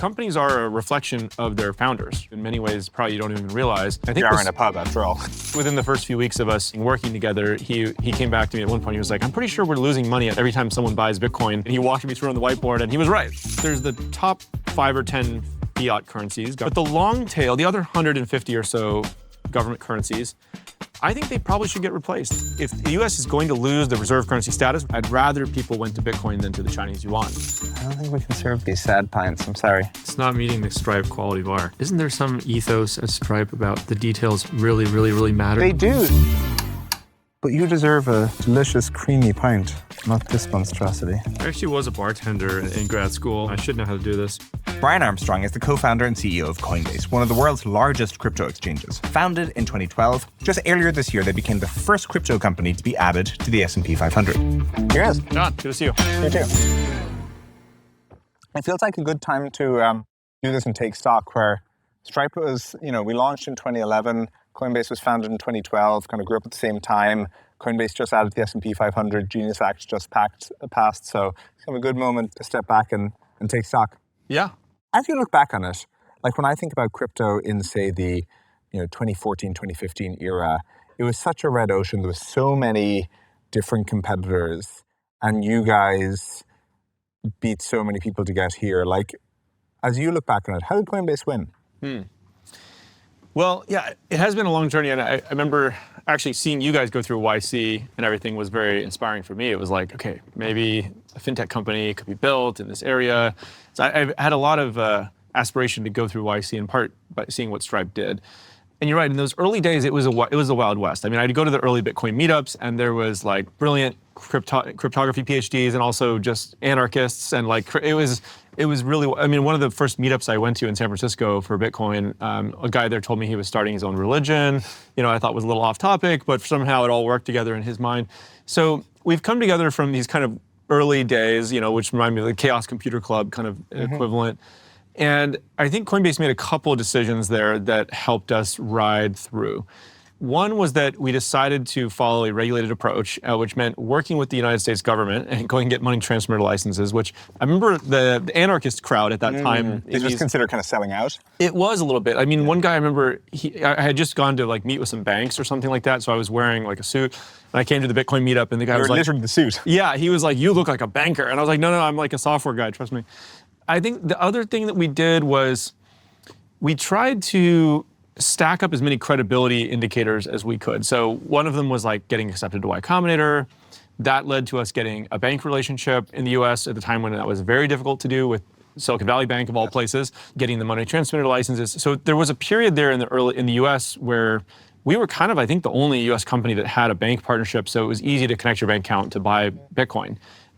companies are a reflection of their founders. In many ways, probably you don't even realize. I think we are in a pub after all. Within the first few weeks of us working together, he came back to me at one point. He was like, I'm pretty sure we're losing money every time someone buys Bitcoin. And he walked me through on the whiteboard, and he was right. There's the top 5 or 10 fiat currencies, but the long tail, the other 150 or so government currencies, I think they probably should get replaced. If the US is going to lose the reserve currency status, I'd rather people went to Bitcoin than to the Chinese yuan. I don't think we can serve these sad pints, I'm sorry. It's not meeting the Stripe quality bar. Isn't there some ethos at Stripe about the details really, really, really matter? They do. But you deserve a delicious, creamy pint, not this monstrosity. I actually was a bartender in grad school. I should know how to do this. Brian Armstrong is the co-founder and CEO of Coinbase, one of the world's largest crypto exchanges. Founded in 2012, just earlier this year, they became the first crypto company to be added to the S&P 500. Here is. John, good to see you. You too. It feels like a good time to do this and take stock, where Stripe was, we launched in 2011. Coinbase was founded in 2012, kind of grew up at the same time. Coinbase just added the S&P 500. Genius Act just passed. So it's kind of a good moment to step back and take stock. Yeah. As you look back on it, like when I think about crypto in, say, the 2014, 2015 era, it was such a red ocean. There was so many different competitors, and you guys beat so many people to get here. Like, as you look back on it, how did Coinbase win? Well, yeah, it has been a long journey, and I remember actually seeing you guys go through YC and everything was very inspiring for me. It was like, okay, maybe a fintech company could be built in this area. So I've had a lot of aspiration to go through YC, in part by seeing what Stripe did. And you're right, in those early days, it was the Wild West. I mean, I'd go to the early Bitcoin meetups, and there was like brilliant cryptography PhDs and also just anarchists, and like it was really, I mean, one of the first meetups I went to in San Francisco for Bitcoin, a guy there told me he was starting his own religion. I thought was a little off topic, but somehow it all worked together in his mind. So we've come together from these kind of early days, which remind me of the Chaos Computer Club kind of equivalent. And I think Coinbase made a couple of decisions there that helped us ride through. One was that we decided to follow a regulated approach, which meant working with the United States government and going and get money transmitter licenses, which I remember the anarchist crowd at that time. It was considered kind of selling out? It was a little bit. I mean, one guy I remember, I had just gone to like meet with some banks or something like that, so I was wearing like a suit, and I came to the Bitcoin meetup, and the guy was like— literally the suit. Yeah, he was like, you look like a banker. And I was like, no, I'm like a software guy, trust me. I think the other thing that we did was we tried to stack up as many credibility indicators as we could. So one of them was like getting accepted to Y Combinator. That led to us getting a bank relationship in the US at the time when that was very difficult to do with Silicon Valley Bank of all places, getting the money transmitter licenses. So there was a period there in the US where we were kind of, I think, the only US company that had a bank partnership. So it was easy to connect your bank account to buy Bitcoin.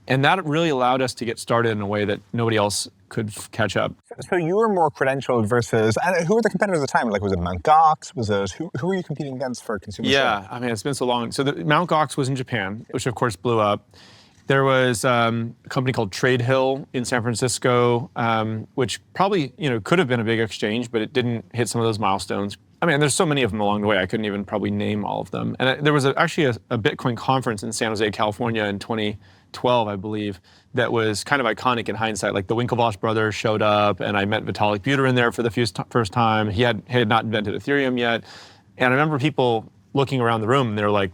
And that really allowed us to get started in a way that nobody else could catch up. So you were more credentialed versus, and who were the competitors at the time? Like, was it Mt. Gox? Was it, who were you competing against for consumer? Yeah, I mean, it's been so long. So Mt. Gox was in Japan, which of course blew up. There was a company called TradeHill in San Francisco, which probably, could have been a big exchange, but it didn't hit some of those milestones. I mean, there's so many of them along the way, I couldn't even probably name all of them. And there was actually a Bitcoin conference in San Jose, California in 2012, I believe, that was kind of iconic in hindsight. Like the Winklevoss brothers showed up, and I met Vitalik Buterin there for the first time. He had not invented Ethereum yet. And I remember people looking around the room, and they're like,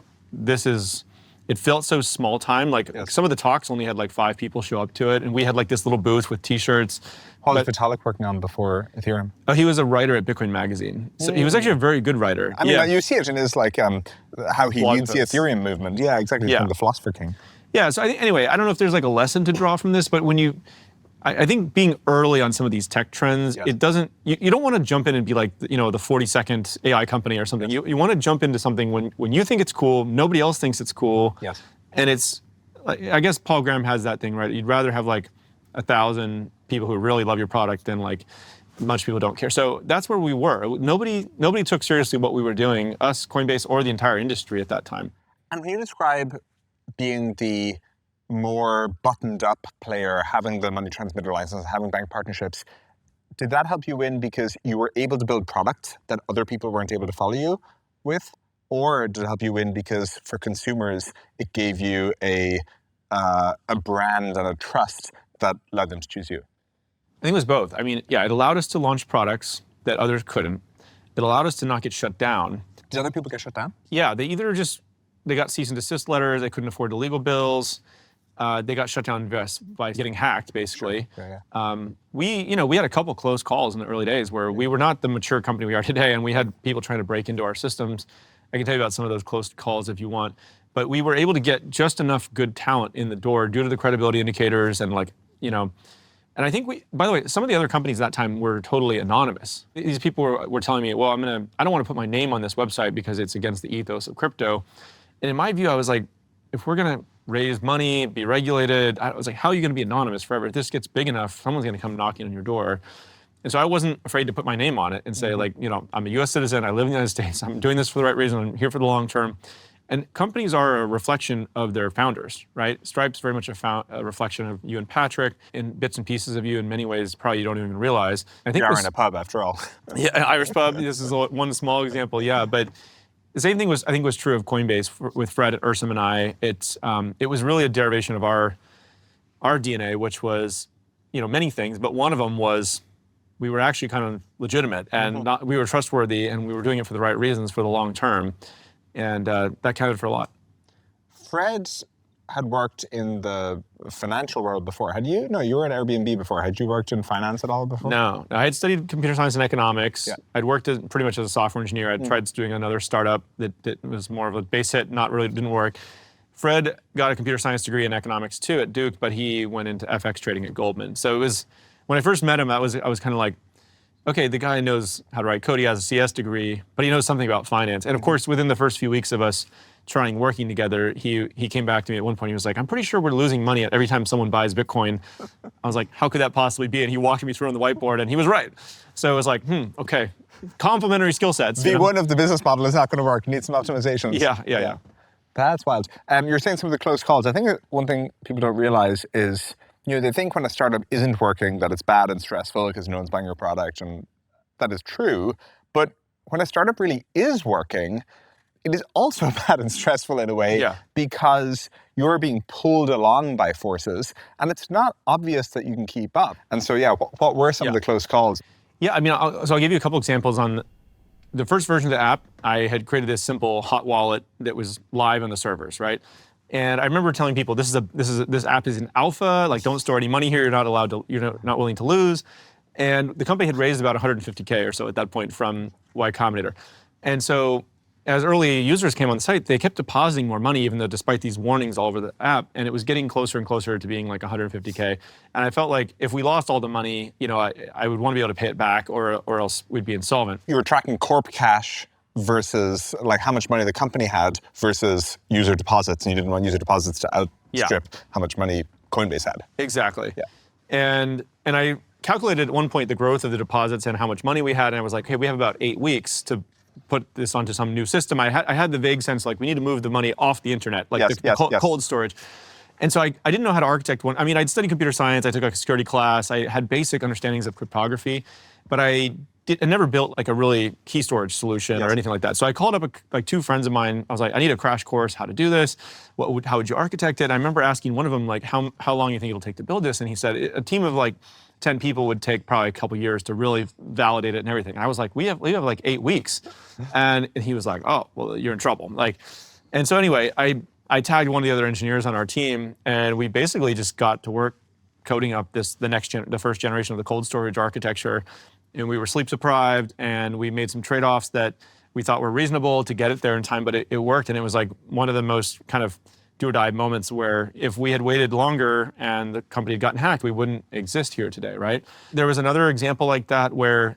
it felt so small time. Like some of the talks only had like 5 people show up to it, and we had like this little booth with t-shirts. What was Vitalik working on before Ethereum? Oh, he was a writer at Bitcoin Magazine. So he was actually a very good writer. I mean, you see it in his like how he leads the Ethereum movement. Yeah, exactly. He's kind of the philosopher king. Yeah, so anyway, I don't know if there's like a lesson to draw from this, but when I think being early on some of these tech trends, it doesn't, you don't want to jump in and be like, the 40-second AI company or something. You want to jump into something when you think it's cool, nobody else thinks it's cool. Yes. And it's, I guess Paul Graham has that thing, right? You'd rather have like 1,000 people who really love your product than like a bunch of people don't care. So that's where we were. Nobody took seriously what we were doing, us, Coinbase, or the entire industry at that time. And when you describe being the more buttoned up player, having the money transmitter license, having bank partnerships, did that help you win because you were able to build product that other people weren't able to follow you with? Or did it help you win because for consumers, it gave you a brand and a trust that led them to choose you? I think it was both. I mean, yeah, it allowed us to launch products that others couldn't. It allowed us to not get shut down. Did other people get shut down? Yeah, they either they got cease and desist letters, they couldn't afford the legal bills, they got shut down by getting hacked, basically. Sure. We had a couple close calls in the early days where we were not the mature company we are today, and we had people trying to break into our systems. I can tell you about some of those close calls if you want. But we were able to get just enough good talent in the door due to the credibility indicators and and I think by the way, some of the other companies at that time were totally anonymous. These people were telling me, well, I don't want to put my name on this website because it's against the ethos of crypto. And in my view, I was like, if we're going to raise money, be regulated, I was like, how are you going to be anonymous forever? If this gets big enough, someone's going to come knocking on your door. And so I wasn't afraid to put my name on it and say, I'm a US citizen, I live in the United States, I'm doing this for the right reason, I'm here for the long term. And companies are a reflection of their founders, right? Stripe's very much a reflection of you and Patrick, and bits and pieces of you in many ways probably you don't even realize. I think you are in a pub after all. Yeah, Irish pub, this is one small example, yeah. But the same thing was true of Coinbase with Fred, Ursum, and I. It was really a derivation of our DNA, which was, many things, but one of them was we were actually kind of legitimate and we were trustworthy and we were doing it for the right reasons for the long term. And that counted for a lot. Fred had worked in the financial world before. You were at Airbnb before. Had you worked in finance at all before? No. I had studied computer science and economics. Yeah. I'd worked pretty much as a software engineer. I'd tried doing another startup that was more of a base hit, didn't work. Fred got a computer science degree in economics too at Duke, but he went into FX trading at Goldman. So it was, when I first met him, I was kind of like, okay, the guy knows how to write code, he has a CS degree, but he knows something about finance. And of course, within the first few weeks of us working together, he came back to me at one point, he was like, I'm pretty sure we're losing money every time someone buys Bitcoin. I was like, how could that possibly be? And he walked me through on the whiteboard and he was right. So it was like, okay, complementary skill sets. V1 of the business model is not going to work, you need some optimizations. Yeah. That's wild. You're saying some of the close calls. I think one thing people don't realize is, they think when a startup isn't working that it's bad and stressful because no one's buying your product, and that is true. But when a startup really is working, it is also bad and stressful in a way because you're being pulled along by forces and it's not obvious that you can keep up. And so, what were some of the close calls? Yeah, I'll give you a couple examples on the first version of the app. I had created this simple hot wallet that was live on the servers, right? And I remember telling people, this app is in alpha, don't store any money here, you're not willing to lose. And the company had raised about 150K or so at that point from Y Combinator. And so as early users came on the site, they kept depositing more money, even though despite these warnings all over the app, and it was getting closer and closer to being like 150K. And I felt like if we lost all the money, I would want to be able to pay it back or else we'd be insolvent. You were tracking corp cash versus how much money the company had versus user deposits, and you didn't want user deposits to outstrip how much money Coinbase had. Exactly. Yeah. And I calculated at one point the growth of the deposits and how much money we had, and I was like, hey, we have about 8 weeks to put this onto some new system. I had the vague sense we need to move the money off the internet, cold storage. And so I didn't know how to architect one. I'd studied computer science, I took a security class, I had basic understandings of cryptography, but I never built a really key storage solution or anything like that. So I called up two friends of mine. I was like, I need a crash course, how to do this. How would you architect it? I remember asking one of them how long you think it'll take to build this? And he said a team of 10 people would take probably a couple years to really validate it and everything. And I was like, we have 8 weeks. And he was like, oh, well, you're in trouble. And so anyway, I tagged one of the other engineers on our team, and we basically just got to work coding up the first generation of the cold storage architecture. And we were sleep deprived, and we made some trade-offs that we thought were reasonable to get it there in time, but it worked. And it was one of the most kind of do-or-die moments where if we had waited longer and the company had gotten hacked, we wouldn't exist here today, right? There was another example like that where,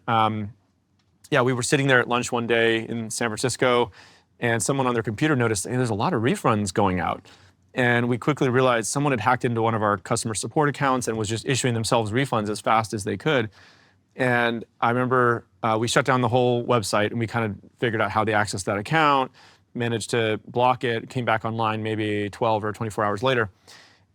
we were sitting there at lunch one day in San Francisco, and someone on their computer noticed, hey, there's a lot of refunds going out. And we quickly realized someone had hacked into one of our customer support accounts and was just issuing themselves refunds as fast as they could. And I remember we shut down the whole website and we kind of figured out how they accessed that account, managed to block it, came back online maybe 12 or 24 hours later.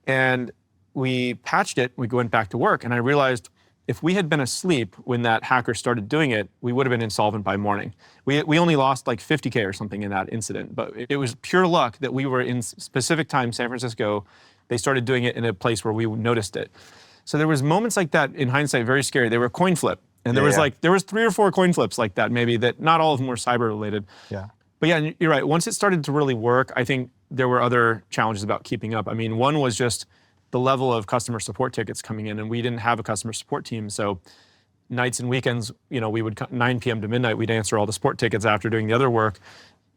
And we patched it, we went back to work, and I realized if we had been asleep when that hacker started doing it, we would have been insolvent by morning. We only lost 50K or something in that incident, but it was pure luck that we were in specific time, San Francisco. They started doing it in a place where we noticed it. So there was moments like that in hindsight, very scary. They were coin flip. And there was 3 or 4 coin flips like that, maybe, that not all of them were cyber related. Yeah. But yeah, you're right. Once it started to really work, I think there were other challenges about keeping up. I mean, one was just the level of customer support tickets coming in, and we didn't have a customer support team. So nights and weekends, we would 9 p.m. to midnight, we'd answer all the support tickets after doing the other work.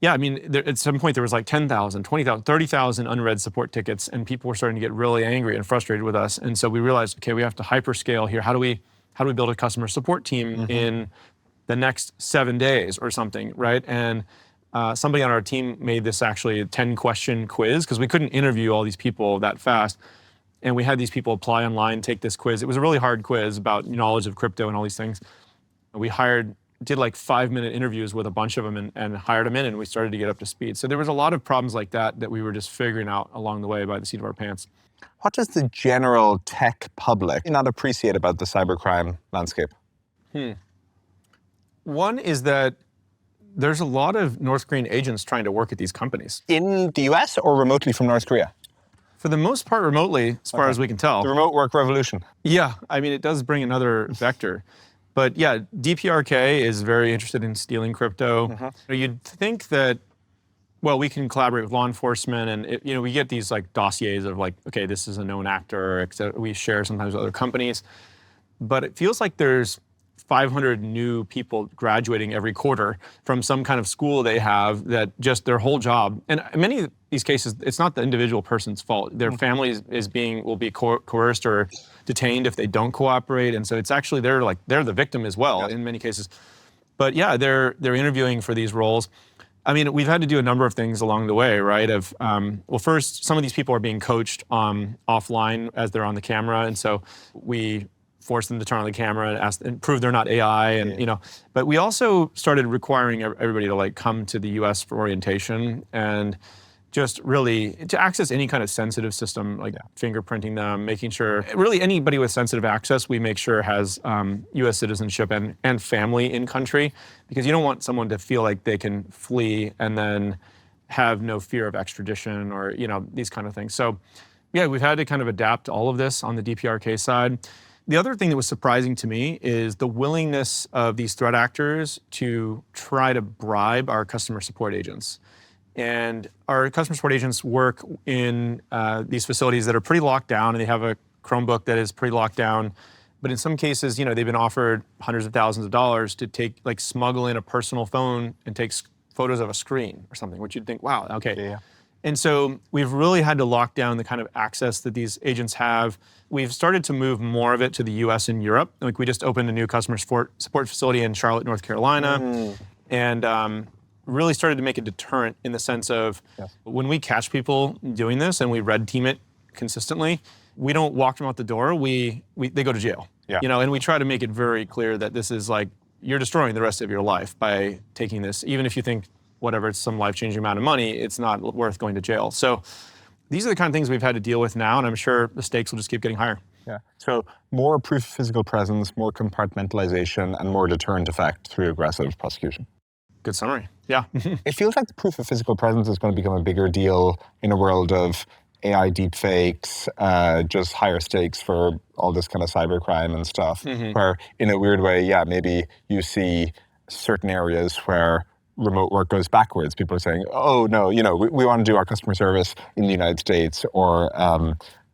Yeah, I mean, at some point there was like 10,000, 20,000, 30,000 unread support tickets, and people were starting to get really angry and frustrated with us. And so we realized, okay, we have to hyperscale here. How do we build a customer support team in the next 7 days or something, right? And somebody on our team made this actually a 10-question quiz, because we couldn't interview all these people that fast. And we had these people apply online, take this quiz. It was a really hard quiz about knowledge of crypto and all these things. We did like 5-minute interviews with a bunch of them and hired them in, and we started to get up to speed. So there was a lot of problems like that we were just figuring out along the way by the seat of our pants. What does the general tech public not appreciate about the cybercrime landscape? One is that there's a lot of North Korean agents trying to work at these companies. In the US or remotely from North Korea? For the most part, remotely, as far as we can tell. The remote work revolution. Yeah, I mean, it does bring another vector. But yeah, DPRK is very interested in stealing crypto. You'd think that, well, we can collaborate with law enforcement, and we get these like dossiers of like, okay, this is a known actor, we share sometimes with other companies. But it feels like there's 500 new people graduating every quarter from some kind of school they have that just their whole job. And in many of these cases, it's not the individual person's fault. Their family will be coerced or detained if they don't cooperate. And so it's actually, they're the victim as well in many cases. But yeah, they're interviewing for these roles. I mean, we've had to do a number of things along the way, right? Well, first, some of these people are being coached offline as they're on the camera. And so we force them to turn on the camera and prove they're not AI, and But we also started requiring everybody to like come to the U.S. for orientation and just really to access any kind of sensitive system, like fingerprinting them, making sure really anybody with sensitive access we make sure has U.S. citizenship and family in country, because you don't want someone to feel like they can flee and then have no fear of extradition or these kind of things. So yeah, we've had to kind of adapt all of this on the DPRK side. The other thing that was surprising to me is the willingness of these threat actors to try to bribe our customer support agents. And our customer support agents work in these facilities that are pretty locked down, and they have a Chromebook that is pretty locked down. But in some cases, they've been offered hundreds of thousands of dollars to smuggle in a personal phone and take photos of a screen or something, which you'd think, wow, okay. Yeah. And so we've really had to lock down the kind of access that these agents have. We've started to move more of it to the US and Europe. Like we just opened a new customer support facility in Charlotte, North Carolina, and really started to make a deterrent in the sense of when we catch people doing this and we red team it consistently, we don't walk them out the door, they go to jail. Yeah. And we try to make it very clear that this is like, you're destroying the rest of your life by taking this, even if you think whatever, it's some life-changing amount of money, it's not worth going to jail. So these are the kind of things we've had to deal with now, and I'm sure the stakes will just keep getting higher. Yeah. So more proof of physical presence, more compartmentalization, and more deterrent effect through aggressive prosecution. Good summary. Yeah. It feels like the proof of physical presence is going to become a bigger deal in a world of AI deepfakes, just higher stakes for all this kind of cybercrime and stuff, where in a weird way, maybe you see certain areas where remote work goes backwards. People are saying, oh, no, we want to do our customer service in the United States, or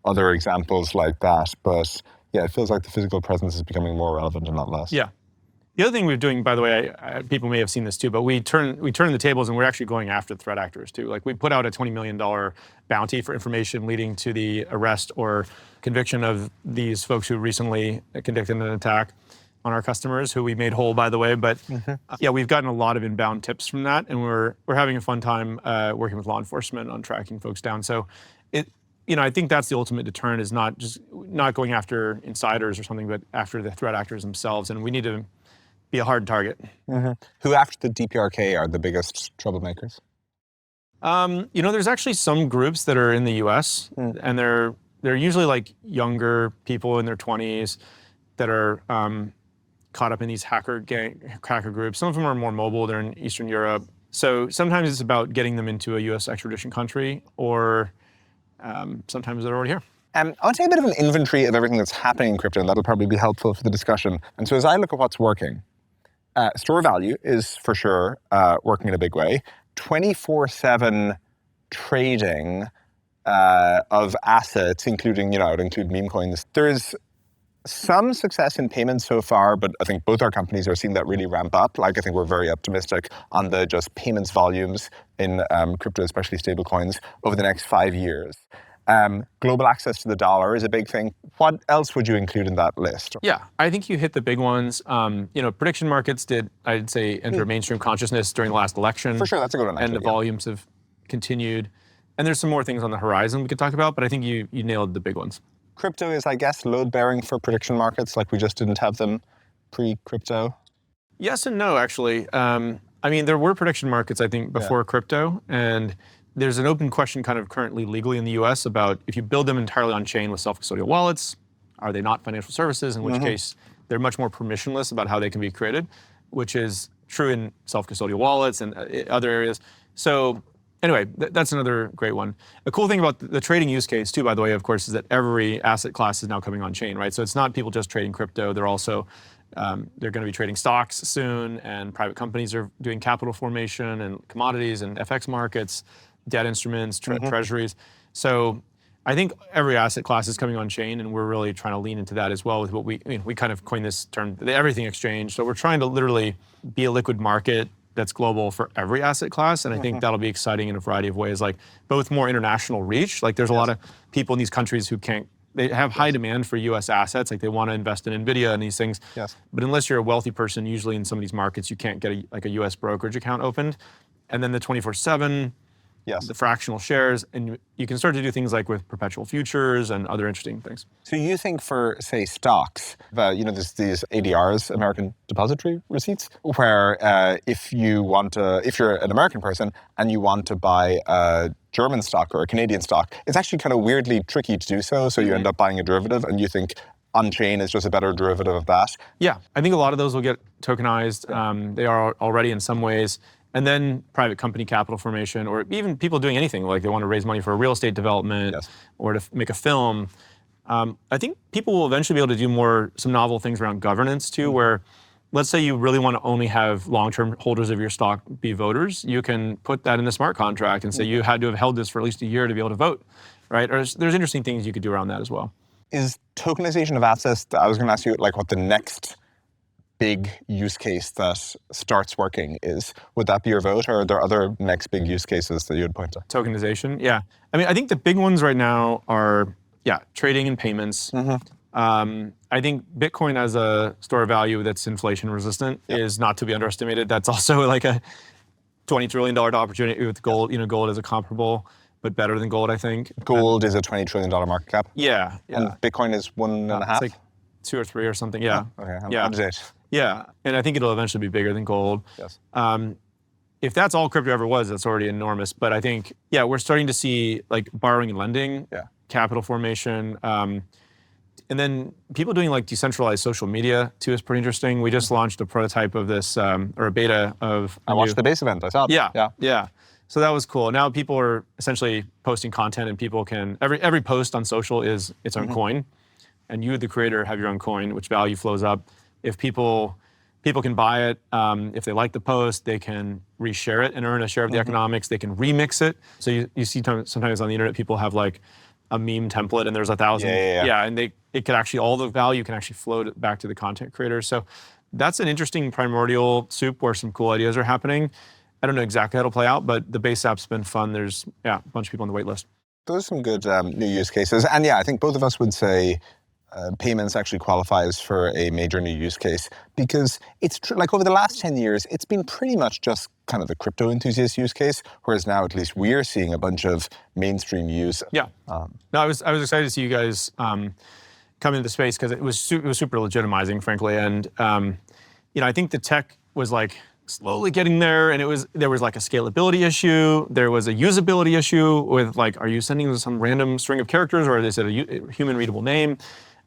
other examples like that. But yeah, it feels like the physical presence is becoming more relevant and not less. Yeah. The other thing we're doing, by the way, people may have seen this too, but we turn the tables and we're actually going after the threat actors too. Like we put out a $20 million bounty for information leading to the arrest or conviction of these folks who recently conducted an attack on our customers, who we made whole, by the way. But yeah, we've gotten a lot of inbound tips from that, and we're having a fun time working with law enforcement on tracking folks down. So I think that's the ultimate deterrent, is not going after insiders or something, but after the threat actors themselves. And we need to be a hard target. Who after the DPRK are the biggest troublemakers? There's actually some groups that are in the US, and they're usually like younger people in their 20s that are caught up in these hacker groups. Some of them are more mobile, they're in Eastern Europe. So sometimes it's about getting them into a US extradition country, or sometimes they're already here. I want to take a bit of an inventory of everything that's happening in crypto, and that'll probably be helpful for the discussion. And so as I look at what's working, store value is for sure working in a big way. 24/7 trading of assets, including, I would include meme coins. There's some success in payments so far, but I think both our companies are seeing that really ramp up. I think we're very optimistic on the just payments volumes in crypto, especially stable coins, over the next 5 years. Global access to the dollar is a big thing. What else would you include in that list? Yeah, I think you hit the big ones. Prediction markets did, I'd say, enter mainstream consciousness during the last election. For sure, that's a good one. And the volumes have continued. And there's some more things on the horizon we could talk about, but I think you nailed the big ones. Crypto is, I guess, load-bearing for prediction markets, we just didn't have them pre-crypto. Yes and no, actually. There were prediction markets, I think, before crypto, and there's an open question kind of currently legally in the US about if you build them entirely on chain with self-custodial wallets, are they not financial services? In which case, they're much more permissionless about how they can be created, which is true in self-custodial wallets and other areas. So anyway, that's another great one. A cool thing about the trading use case too, by the way, of course, is that every asset class is now coming on chain, right? So it's not people just trading crypto. They're also, they're going to be trading stocks soon, and private companies are doing capital formation and commodities and FX markets, debt instruments, treasuries. So I think every asset class is coming on chain, and we're really trying to lean into that as well with what we kind of coined this term, the everything exchange. So we're trying to literally be a liquid market that's global for every asset class, and I think that'll be exciting in a variety of ways, both more international reach. There's a lot of people in these countries who they have high demand for US assets, they want to invest in NVIDIA and these things. Yes. But unless you're a wealthy person, usually in some of these markets, you can't get a US brokerage account opened. And then the 24/7, the fractional shares, and you can start to do things with perpetual futures and other interesting things. So you think for, say, stocks, there's these ADRs, American Depository Receipts, where if you're an American person and you want to buy a German stock or a Canadian stock, it's actually kind of weirdly tricky to do so. So you end up buying a derivative, and you think on-chain is just a better derivative of that. Yeah, I think a lot of those will get tokenized. They are already in some ways. And then private company capital formation, or even people doing anything, they want to raise money for a real estate development or to make a film. I think people will eventually be able to do some novel things around governance too, where let's say you really want to only have long-term holders of your stock be voters, you can put that in the smart contract and say you had to have held this for at least a year to be able to vote, right? Or there's interesting things you could do around that as well. Is tokenization of assets, I was going to ask you what the next big use case that starts working is. Would that be your vote, or are there other next big use cases that you would point to? Tokenization, yeah. I think the big ones right now are, trading and payments. I think Bitcoin as a store of value that's inflation resistant is not to be underestimated. That's also a $20 trillion opportunity with gold. Gold is a comparable, but better than gold, I think. Gold is a $20 trillion market cap? Yeah. And Bitcoin is 1.5? It's 2 or 3 or something, yeah. Oh, okay, I'm update. Yeah, and I think it'll eventually be bigger than gold. Yes. If that's all crypto ever was, that's already enormous. But I think, we're starting to see borrowing and lending, capital formation, and then people doing decentralized social media too is pretty interesting. We just launched a prototype of this, or a beta of. I watched the base event. I saw it. Yeah. So that was cool. Now people are essentially posting content, and people can every post on social is its own coin, and you, the creator, have your own coin, which value flows up. If people can buy it, if they like the post, they can reshare it and earn a share of the economics. They can remix it. So you see sometimes on the internet, people have a meme template, and there's 1,000. Yeah, and it could actually, all the value can actually flow back to the content creator. So that's an interesting primordial soup where some cool ideas are happening. I don't know exactly how it'll play out, but the base app's been fun. There's a bunch of people on the wait list. Those are some good new use cases. And I think both of us would say payments actually qualifies for a major new use case, because it's true, over the last 10 years, it's been pretty much just kind of the crypto enthusiast use case, whereas now at least we're seeing a bunch of mainstream use. Yeah. No, I was excited to see you guys come into the space, because it was super legitimizing, frankly. And I think the tech was slowly getting there, and there was a scalability issue, there was a usability issue with are you sending some random string of characters, or is it a human readable name?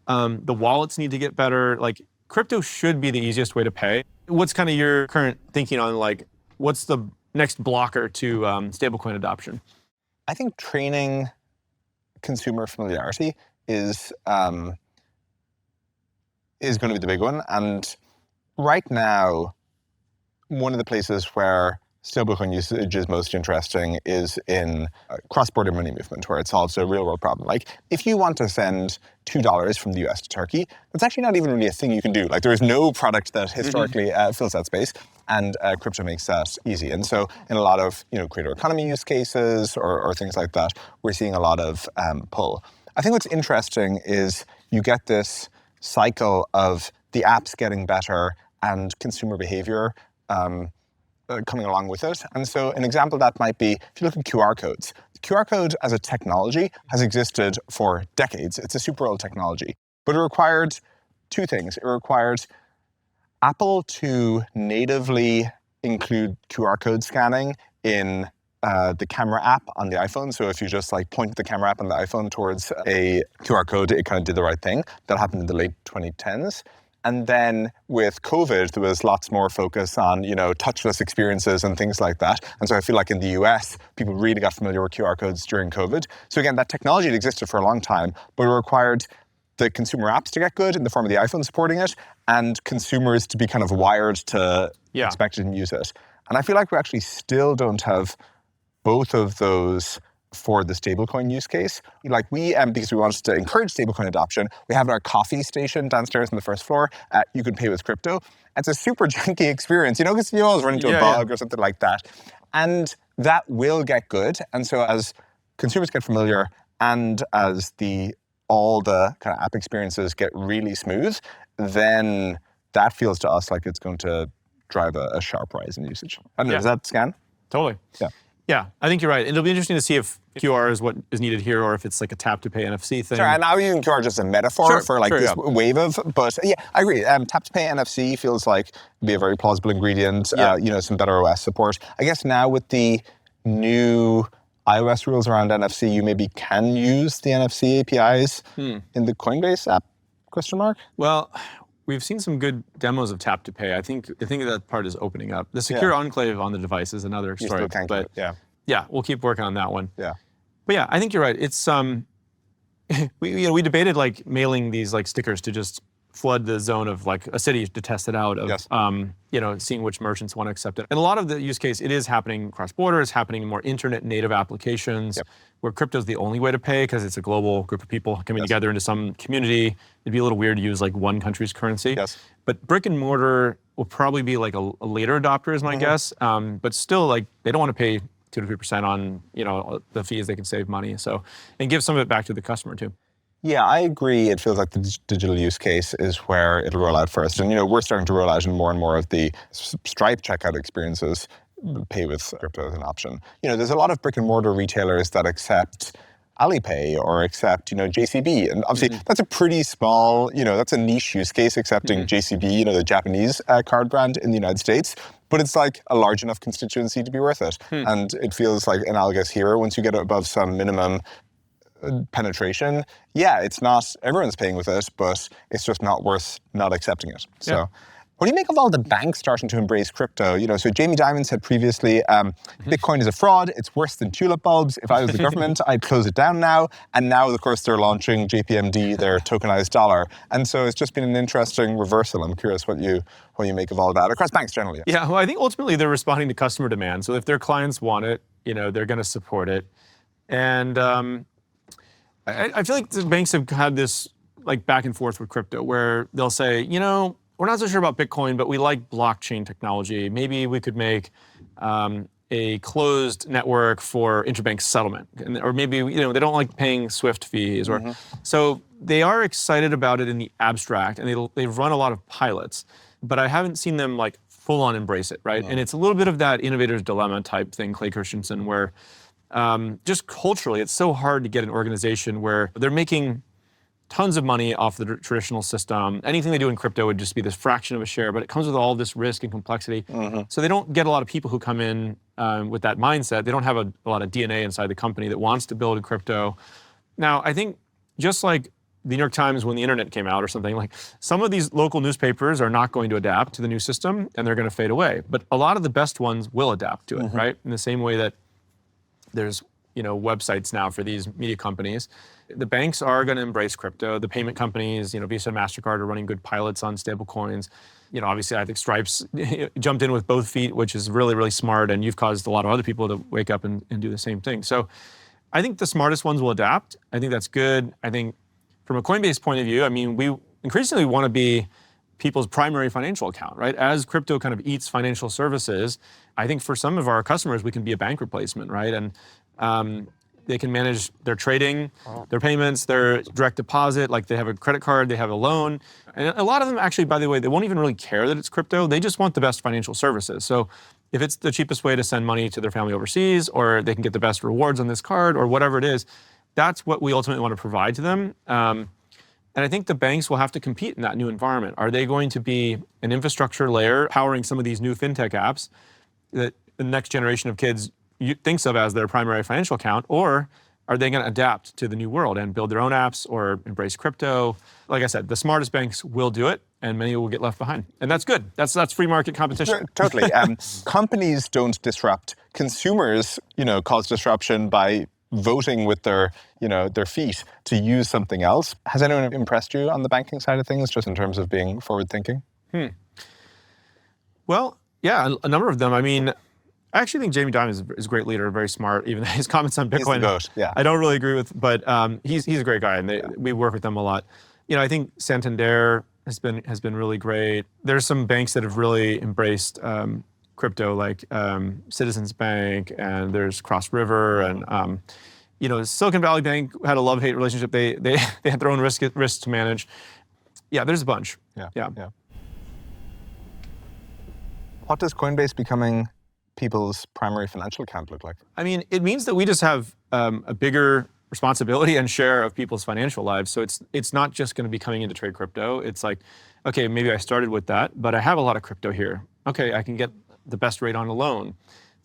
The wallets need to get better. Crypto should be the easiest way to pay. What's kind of your current thinking on what's the next blocker to stablecoin adoption? I think training consumer familiarity is going to be the big one. And right now, one of the places where stablecoin usage is most interesting is in cross-border money movement, where it solves a real-world problem. Like, if you want to send $2 from the US to Turkey, that's actually not even really a thing you can do. Like, there is no product that historically fills that space, and crypto makes that easy. And so in a lot of creator economy use cases or things like that, we're seeing a lot of pull. I think what's interesting is you get this cycle of the apps getting better and consumer behavior coming along with it. And so an example of that might be, if you look at QR codes. The QR code as a technology has existed for decades. It's a super old technology. But it required two things. It required Apple to natively include QR code scanning in the camera app on the iPhone. So if you just point the camera app on the iPhone towards a QR code, it kind of did the right thing. That happened in the late 2010s. And then with COVID, there was lots more focus on, touchless experiences and things like that. And so I feel like in the US, people really got familiar with QR codes during COVID. So again, that technology had existed for a long time, but it required the consumer apps to get good in the form of the iPhone supporting it, and consumers to be kind of wired to expect it and use it. And I feel like we actually still don't have both of those for the stablecoin use case. Like because we wanted to encourage stablecoin adoption, we have our coffee station downstairs on the first floor. You can pay with crypto. It's a super junky experience, because you always run into a bug or something like that. And that will get good. And so as consumers get familiar and as all the kind of app experiences get really smooth, then that feels to us like it's going to drive a sharp rise in usage. I don't know, does that scan? Totally. Yeah, I think you're right. It'll be interesting to see if QR is what is needed here, or if it's like a tap-to-pay NFC thing. Sure, and I'm using QR just a metaphor for this wave of, but yeah, I agree. Tap-to-pay NFC feels like it'd be a very plausible ingredient, some better OS support. I guess now with the new iOS rules around NFC, you maybe can use the NFC APIs in the Coinbase app, ? Well, we've seen some good demos of tap to pay. I think that part is opening up. The secure enclave on the device is another story. Still can't but yeah, we'll keep working on that one. Yeah. But yeah, I think you're right. It's we debated mailing these stickers to just flood the zone of a city to test it out of seeing which merchants want to accept it. And a lot of the use case, it is happening cross-border, it's happening in more internet native applications where crypto is the only way to pay because it's a global group of people coming together into some community. It'd be a little weird to use one country's currency. But brick and mortar will probably be a later adopter is my guess. But still they don't want to pay 2 to 3% on the fees. They can save money. So, and give some of it back to the customer too. Yeah, I agree. It feels like the digital use case is where it'll roll out first. And, we're starting to roll out in more and more of the Stripe checkout experiences, pay with crypto as an option. There's a lot of brick and mortar retailers that accept Alipay or accept, JCB. And obviously that's a pretty small, that's a niche use case accepting JCB, the Japanese card brand in the United States. But it's a large enough constituency to be worth it. And it feels analogous here. Once you get above some minimum penetration, it's not, everyone's paying with it, but it's just not worth not accepting it. So what do you make of all the banks starting to embrace crypto? So Jamie Dimon said previously, Bitcoin is a fraud. It's worse than tulip bulbs. If I was the government, I'd close it down now. And now, of course, they're launching JPMD, their tokenized dollar. And so it's just been an interesting reversal. I'm curious what you make of all of that, across banks generally. Yeah, well, I think ultimately they're responding to customer demand. So if their clients want it, they're going to support it. And I feel like the banks have had this back and forth with crypto where they'll say, we're not so sure about Bitcoin, but we like blockchain technology. Maybe we could make a closed network for interbank settlement. Or maybe, they don't like paying SWIFT fees. Or so they are excited about it in the abstract, and they've run a lot of pilots. But I haven't seen them full on embrace it, right? And it's a little bit of that innovator's dilemma type thing, Clay Christensen, where just culturally, it's so hard to get an organization where they're making tons of money off the traditional system. Anything they do in crypto would just be this fraction of a share, but it comes with all this risk and complexity. So they don't get a lot of people who come in with that mindset. They don't have a lot of DNA inside the company that wants to build a crypto. Now, I think just like the New York Times when the internet came out or something, some of these local newspapers are not going to adapt to the new system and they're going to fade away. But a lot of the best ones will adapt to it, right? In the same way that there's websites now for these media companies. The banks are going to embrace crypto. The payment companies, Visa and MasterCard are running good pilots on stablecoins. Obviously, I think Stripe's jumped in with both feet, which is really, really smart. And you've caused a lot of other people to wake up and do the same thing. So I think the smartest ones will adapt. I think that's good. I think from a Coinbase point of view, we increasingly want to be people's primary financial account, right? As crypto kind of eats financial services, I think for some of our customers, we can be a bank replacement, right? And they can manage their trading, their payments, their direct deposit, like they have a credit card, they have a loan. And a lot of them actually, by the way, they won't even really care that it's crypto. They just want the best financial services. So if it's the cheapest way to send money to their family overseas, or they can get the best rewards on this card, or whatever it is, that's what we ultimately want to provide to them. And I think the banks will have to compete in that new environment. Are they going to be an infrastructure layer powering some of these new fintech apps that the next generation of kids thinks of as their primary financial account? Or are they going to adapt to the new world and build their own apps or embrace crypto? Like I said, the smartest banks will do it, and many will get left behind. And that's good. That's free market competition. Totally. Companies don't disrupt. Consumers, cause disruption by voting with their feet to use something else. Has anyone impressed you on the banking side of things, just in terms of being forward-thinking? Well, yeah, a number of them. I actually think Jamie Dimon is a great leader, very smart. Even his comments on Bitcoin, he's the goat, yeah. I don't really agree with, but he's a great guy, and we work with them a lot. I think Santander has been really great. There's some banks that have really embraced crypto, like Citizens Bank, and there's Cross River, and Silicon Valley Bank had a love-hate relationship. They had their own risks to manage. Yeah, there's a bunch. Yeah. What does Coinbase becoming people's primary financial account look like? It means that we just have a bigger responsibility and share of people's financial lives. So it's not just going to be coming in to trade crypto. It's like, okay, maybe I started with that, but I have a lot of crypto here. Okay, I can get the best rate on a loan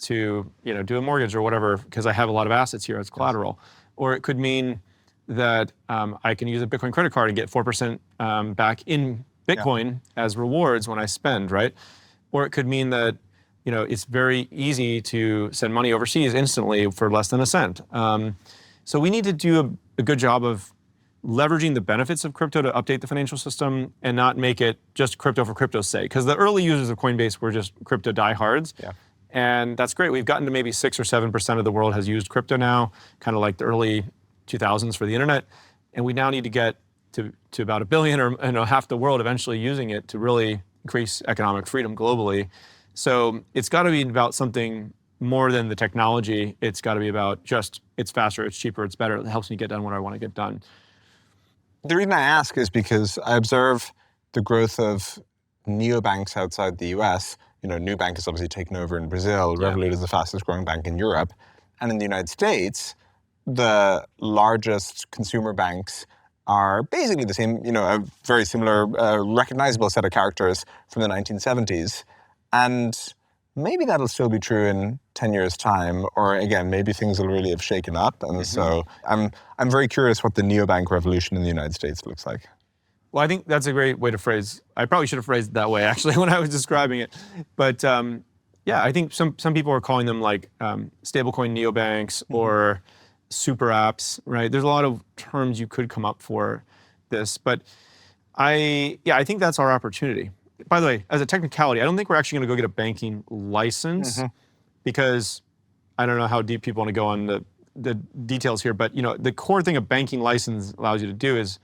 to do a mortgage or whatever, because I have a lot of assets here as collateral. Or it could mean that I can use a Bitcoin credit card and get 4% back in Bitcoin as rewards when I spend, right? Or it could mean that it's very easy to send money overseas instantly for less than a cent. So we need to do a good job of leveraging the benefits of crypto to update the financial system and not make it just crypto for crypto's sake. Because the early users of Coinbase were just crypto diehards. Yeah. And that's great. We've gotten to maybe 6 or 7% of the world has used crypto now, kind of like the early 2000s for the internet. And we now need to get to about 1 billion or half the world eventually using it to really increase economic freedom globally. So it's got to be about something more than the technology. It's got to be about just it's faster, it's cheaper, it's better. It helps me get done what I want to get done. The reason I ask is because I observe the growth of neobanks outside the US. Nubank has obviously taken over in Brazil. Revolut is the fastest growing bank in Europe. And in the United States, the largest consumer banks are basically the same, a very similar, recognizable set of characters from the 1970s. And maybe that'll still be true in 10 years' time, or again, maybe things will really have shaken up. And so I'm very curious what the neobank revolution in the United States looks like. Well, I think that's a great way to phrase. I probably should have phrased it that way, actually, when I was describing it. But I think some people are calling them like stablecoin neobanks or super apps, right? There's a lot of terms you could come up for this, but I think that's our opportunity. By the way, as a technicality, I don't think we're actually going to go get a banking license because I don't know how deep people want to go on the details here, but the core thing a banking license allows you to do is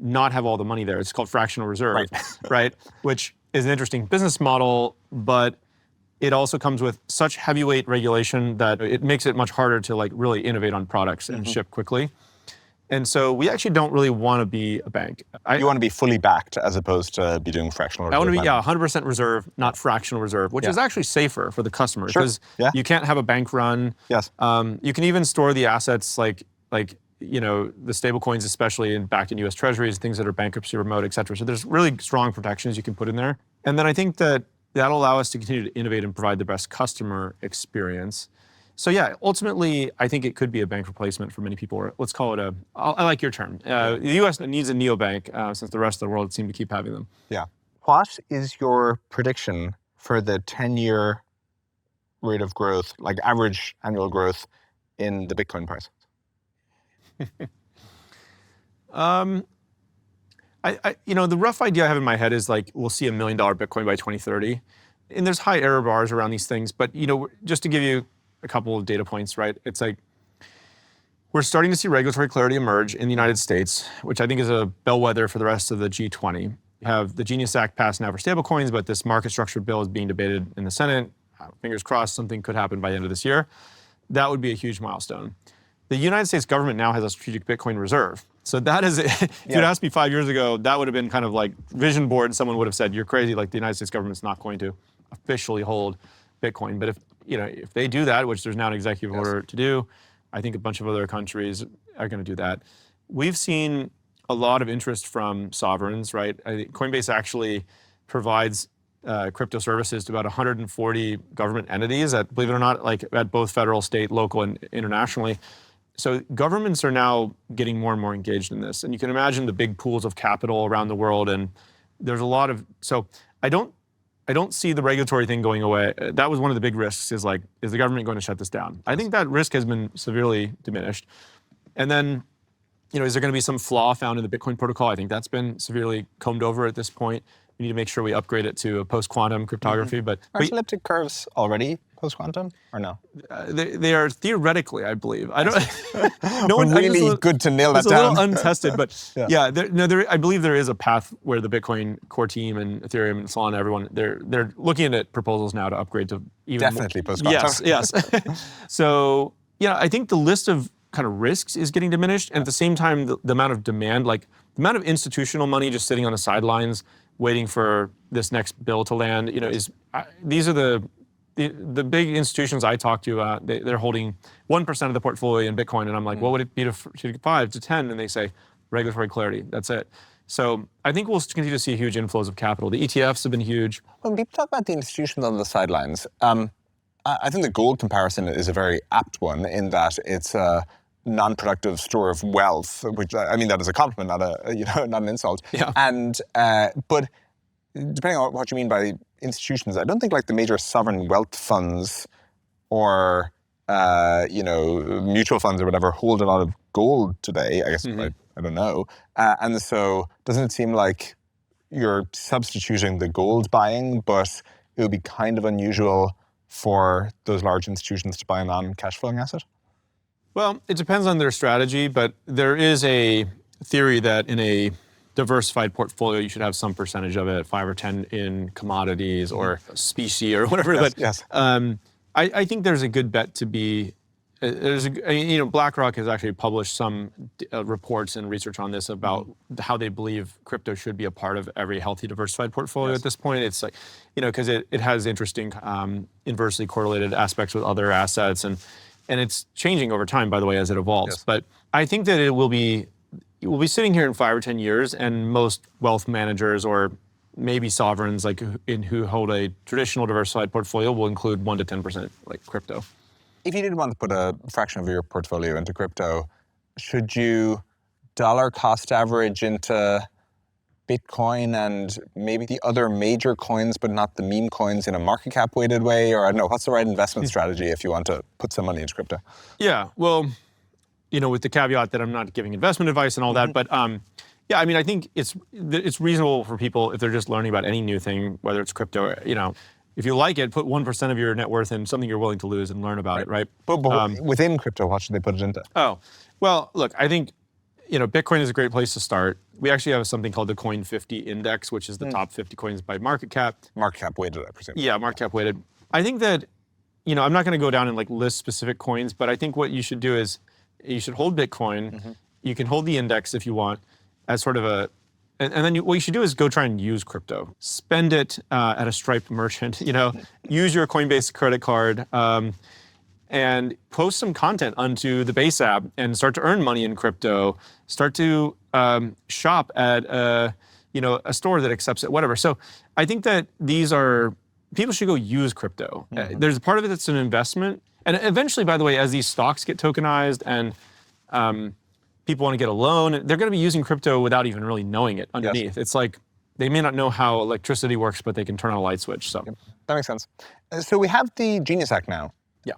not have all the money there. It's called fractional reserve, right? Which is an interesting business model, but it also comes with such heavyweight regulation that it makes it much harder to really innovate on products and ship quickly. And so we actually don't really want to be a bank. You want to be fully backed as opposed to be doing fractional reserve? I want to be, 100% reserve, not fractional reserve, which is actually safer for the customer because you can't have a bank run. Yes. You can even store the assets like the stable coins, especially backed in US Treasuries, things that are bankruptcy remote, et cetera. So there's really strong protections you can put in there. And then I think that'll allow us to continue to innovate and provide the best customer experience. So ultimately, I think it could be a bank replacement for many people. Or let's call it I like your term. The US needs a neobank since the rest of the world seem to keep having them. Yeah. What is your prediction for the 10-year rate of growth, like average annual growth in the Bitcoin price? The rough idea I have in my head is like we'll see $1 million Bitcoin by 2030. And there's high error bars around these things. But, just to give you a couple of data points, right? It's like we're starting to see regulatory clarity emerge in the United States, which I think is a bellwether for the rest of the G20. You have the Genius Act passed now for stablecoins, but this market structure bill is being debated in the Senate. Fingers crossed, something could happen by the end of this year. That would be a huge milestone. The United States government now has a strategic Bitcoin reserve. So that is, if you'd asked me 5 years ago, that would have been kind of like vision board. Someone would have said, you're crazy, like the United States government's not going to officially hold Bitcoin. But if they do that, which there's now an executive order to do, I think a bunch of other countries are going to do that. We've seen a lot of interest from sovereigns, right? I think Coinbase actually provides crypto services to about 140 government entities that, believe it or not, like at both federal, state, local, and internationally. So governments are now getting more and more engaged in this. And you can imagine the big pools of capital around the world. And there's a lot of, so I don't see the regulatory thing going away. That was one of the big risks is the government going to shut this down? I think that risk has been severely diminished. And then, is there going to be some flaw found in the Bitcoin protocol? I think that's been severely combed over at this point. We need to make sure we upgrade it to a post-quantum cryptography. But are elliptic curves already post-quantum or no? They are theoretically, I believe. I don't. No one really good to nail that down. It's a little untested, but I believe there is a path where the Bitcoin core team and Ethereum and Solana, everyone, they're looking at proposals now to upgrade to even definitely post-quantum. Yes. So I think the list of kind of risks is getting diminished, and at the same time, the amount of demand, like the amount of institutional money just sitting on the sidelines waiting for this next bill to land, these are the big institutions I talk to. They're holding 1% of the portfolio in Bitcoin, and I'm like, what would it be to 5 to 10? And they say regulatory clarity. That's it. So I think we'll continue to see huge inflows of capital. The ETFs have been huge. When people talk about the institutions on the sidelines, I think the gold comparison is a very apt one in that it's a non-productive store of wealth, which I mean that is a compliment, not an insult. Yeah. And but depending on what you mean by institutions, I don't think like the major sovereign wealth funds or mutual funds or whatever hold a lot of gold today. I guess I don't know. And so doesn't it seem like you're substituting the gold buying, but it would be kind of unusual for those large institutions to buy a non-cash flowing asset? Well, it depends on their strategy, but there is a theory that in a diversified portfolio, you should have some percentage of it, 5 or 10 in commodities or specie or whatever. Yes. I think there's a good bet to be. BlackRock has actually published some reports and research on this about how they believe crypto should be a part of every healthy diversified portfolio at this point. It's like, because it has interesting inversely correlated aspects with other assets and it's changing over time, by the way, as it evolves. Yes. But I think that we'll be sitting here in 5 or 10 years, and most wealth managers or maybe sovereigns who hold a traditional diversified portfolio will include 1 to 10% like crypto. If you did want to put a fraction of your portfolio into crypto, should you dollar cost average into Bitcoin and maybe the other major coins, but not the meme coins in a market cap weighted way? Or I don't know, what's the right investment strategy if you want to put some money into crypto? Yeah, well, with the caveat that I'm not giving investment advice and all that, but I think it's reasonable for people if they're just learning about any new thing, whether it's crypto, if you like it, put 1% of your net worth in something you're willing to lose and learn about it, right? But within crypto, what should they put it into? Oh, well, look, I think, Bitcoin is a great place to start. We actually have something called the Coin 50 Index, which is the top 50 coins by market cap. Market cap weighted, I presume. Yeah, market cap weighted. I think that, I'm not going to go down and list specific coins, but I think what you should do is you should hold Bitcoin. You can hold the index if you want as sort of and then what you should do is go try and use crypto. Spend it at a Stripe merchant, use your Coinbase credit card, and post some content onto the Base app and start to earn money in crypto. Start to shop at a store that accepts it, whatever. So I think that people should go use crypto. There's a part of it that's an investment. And eventually, by the way, as these stocks get tokenized and people want to get a loan, they're going to be using crypto without even really knowing it underneath. Yes. It's like they may not know how electricity works, but they can turn on a light switch. So that makes sense. So we have the Genius Act now. Yeah.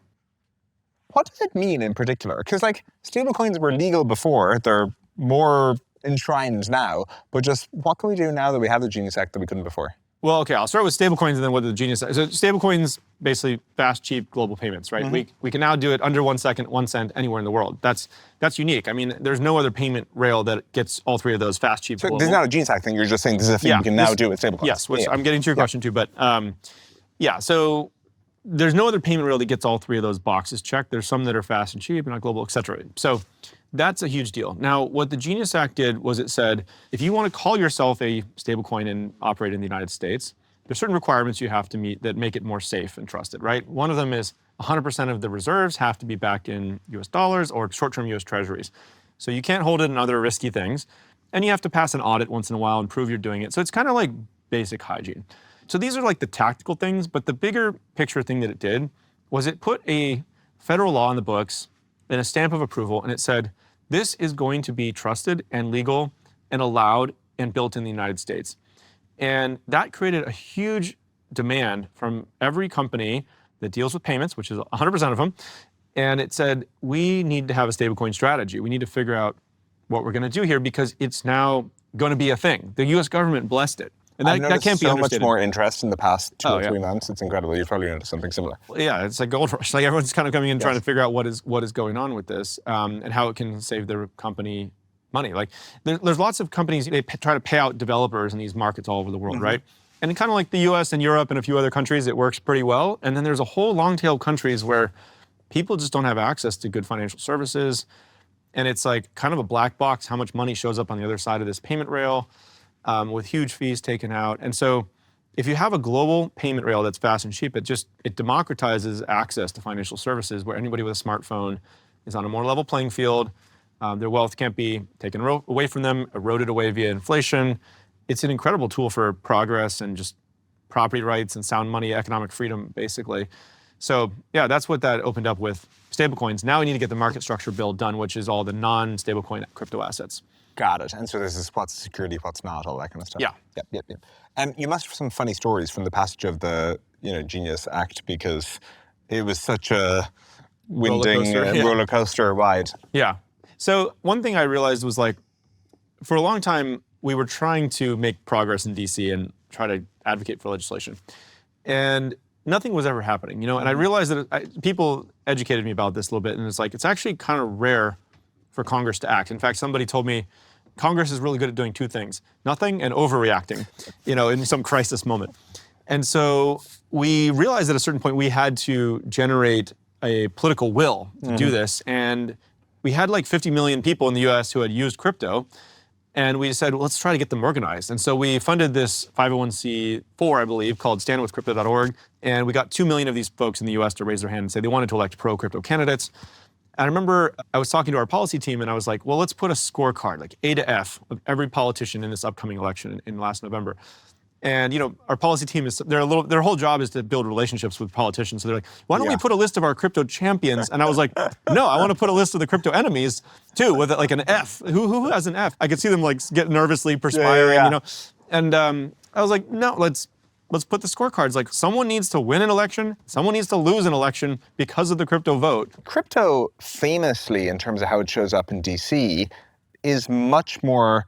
What does it mean in particular? Because like stablecoins were legal before, they're more enshrined now, but just what can we do now that we have the Genius Act that we couldn't before? Well, okay, I'll start with stablecoins and then what the Genius Act. So stablecoins, basically fast, cheap global payments, right? We can now do it under 1 second, 1 cent anywhere in the world. That's unique. I mean, there's no other payment rail that gets all three of those: fast, cheap, so global. this is not a Genius Act thing. You're just saying this is a thing we can now do with stablecoins. Yes, which I'm getting to your question too. But so there's no other payment rail that gets all three of those boxes checked. There's some that are fast and cheap and not global, et cetera. So that's a huge deal. Now, what the Genius Act did was it said, if you want to call yourself a stablecoin and operate in the United States, there's certain requirements you have to meet that make it more safe and trusted, right? One of them is 100% of the reserves have to be backed in US dollars or short-term US treasuries. So you can't hold it in other risky things. And you have to pass an audit once in a while and prove you're doing it. So it's kind of like basic hygiene. So these are like the tactical things, but the bigger picture thing that it did was it put a federal law in the books and a stamp of approval, and it said, this is going to be trusted and legal and allowed and built in the United States. And that created a huge demand from every company that deals with payments, which is 100% of them. And it said, we need to have a stablecoin strategy. We need to figure out what we're going to do here because it's now going to be a thing. The US government blessed it. And that can't be so understated. Much more interest in the past 2 or 3 months. It's incredible. You've probably noticed something similar. Yeah, it's like gold rush. Like everyone's kind of coming in trying to figure out what is going on with this and how it can save their company money. Like there's lots of companies, they try to pay out developers in these markets all over the world, right? And kind of like the US and Europe and a few other countries, it works pretty well. And then there's a whole long tail of countries where people just don't have access to good financial services. And it's like kind of a black box how much money shows up on the other side of this payment rail. With huge fees taken out. And so if you have a global payment rail that's fast and cheap, it democratizes access to financial services where anybody with a smartphone is on a more level playing field. Their wealth can't be taken away from them, eroded away via inflation. It's an incredible tool for progress and just property rights and sound money, economic freedom, basically. So yeah, that's what that opened up with stablecoins. Now we need to get the market structure bill done, which is all the non-stablecoin crypto assets. Got it. And so this is what's security, what's not, all that kind of stuff. Yeah. Yep. And you must have some funny stories from the passage of the Genius Act because it was such a winding roller coaster ride. Yeah. So one thing I realized was like, for a long time, we were trying to make progress in DC and try to advocate for legislation. And nothing was ever happening, And I realized that people educated me about this a little bit, and it's like, it's actually kind of rare for Congress to act. In fact, somebody told me Congress is really good at doing two things: nothing and overreacting, in some crisis moment. And so we realized at a certain point we had to generate a political will to do this. And we had like 50 million people in the US who had used crypto. And we said, well, let's try to get them organized. And so we funded this 501c4, I believe, called standwithcrypto.org. And we got 2 million of these folks in the US to raise their hand and say they wanted to elect pro-crypto candidates. And I remember I was talking to our policy team and I was like, well, let's put a scorecard, like A to F, of every politician in this upcoming election in last November. And our policy team their whole job is to build relationships with politicians. So they're like, why don't we put a list of our crypto champions? And I was like, no, I want to put a list of the crypto enemies too, with like an F. Who has an F? I could see them like get nervously perspiring, And I was like, no, let's put the scorecards. Like someone needs to win an election, someone needs to lose an election because of the crypto vote. Crypto famously, in terms of how it shows up in DC, is much more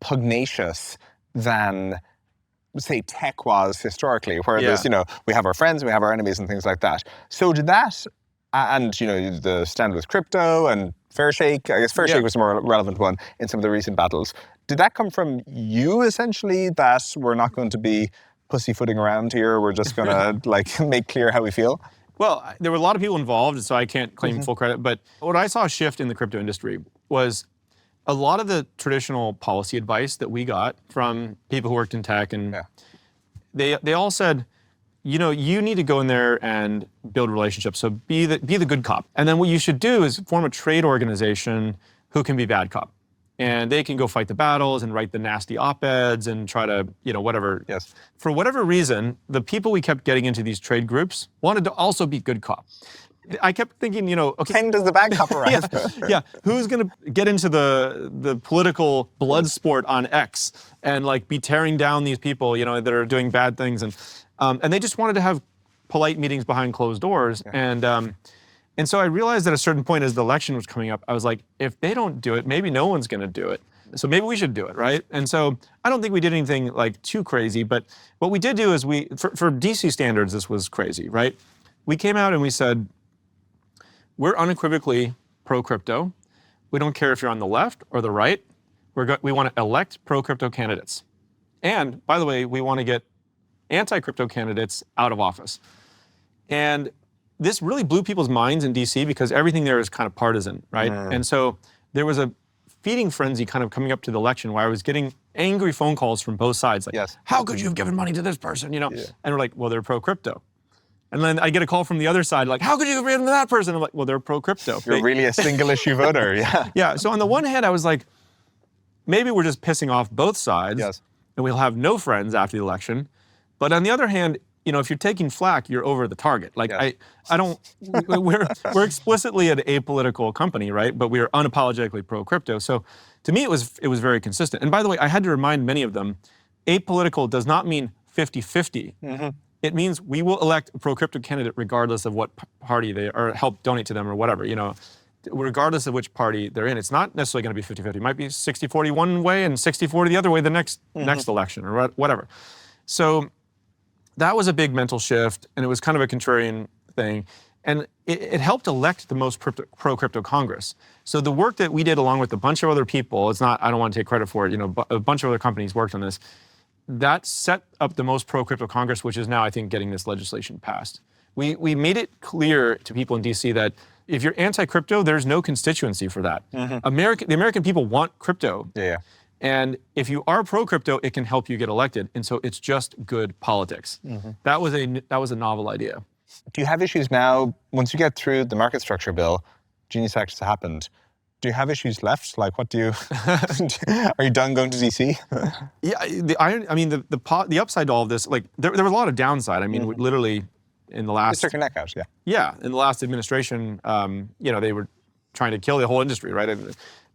pugnacious than, say, tech was historically, where there's, we have our friends, we have our enemies and things like that. So did that, and, the stand with crypto and Fairshake, I guess Fairshake was the more relevant one in some of the recent battles. Did that come from you, essentially, that we're not going to be pussyfooting around here, we're just going to make clear how we feel? Well, there were a lot of people involved, so I can't claim full credit. But what I saw a shift in the crypto industry was a lot of the traditional policy advice that we got from people who worked in tech, and they all said, you need to go in there and build relationships. So be the good cop. And then what you should do is form a trade organization who can be bad cop. And they can go fight the battles and write the nasty op-eds and try to, whatever. Yes. For whatever reason, the people we kept getting into these trade groups wanted to also be good cop. I kept thinking, okay. Ken does the bad cop arrive? yeah. Who's going to get into the political blood sport on X and be tearing down these people, that are doing bad things, and they just wanted to have polite meetings behind closed doors. Yeah. And And so I realized at a certain point as the election was coming up, I was like, if they don't do it, maybe no one's going to do it. So maybe we should do it, right? And so I don't think we did anything like too crazy, but what we did do is for DC standards, this was crazy, right? We came out and we said, we're unequivocally pro-crypto. We don't care if you're on the left or the right. We want to elect pro-crypto candidates. And by the way, we want to get anti-crypto candidates out of office. And this really blew people's minds in DC because everything there is kind of partisan, right? And so there was a feeding frenzy kind of coming up to the election where I was getting angry phone calls from both sides. Like, how could you have given money to this person, you know? And we're like, well, they're pro-crypto. And then I get a call from the other side, like, how could you have given to that person? I'm like, well, they're pro-crypto. You're really a single issue voter, Yeah, so on the one hand, I was like, maybe we're just pissing off both sides and we'll have no friends after the election. But on the other hand, you know, if you're taking flack, you're over the target. Like, I don't, we're explicitly an apolitical company, right? But we are unapologetically pro-crypto. So to me, it was very consistent. And by the way, I had to remind many of them, apolitical does not mean 50-50. It means we will elect a pro-crypto candidate regardless of what party they are, or help donate to them or whatever, you know, regardless of which party they're in. It's not necessarily going to be 50-50. It might be 60-40 one way and 60-40 the other way the next election or whatever. So that was a big mental shift, and it was kind of a contrarian thing. And it helped elect the most pro-crypto Congress. So the work that we did along with a bunch of other people, it's not, I don't want to take credit for it, you know, a bunch of other companies worked on this. That set up the most pro-crypto Congress, which is now, I think, getting this legislation passed. We made it clear to people in DC that if you're anti-crypto, there's no constituency for that. The American people want crypto. And if you are pro-crypto, it can help you get elected. And so it's just good politics. That was a novel idea. Do you have issues now, once you get through the market structure bill, Genius Act has happened, do you have issues left? Like, what do you, are you done going to DC? I mean, the upside to all of this, like, there was a lot of downside. I mean, literally in the last... Stick your neck out, Yeah, in the last administration, you know, they were trying to kill the whole industry, right?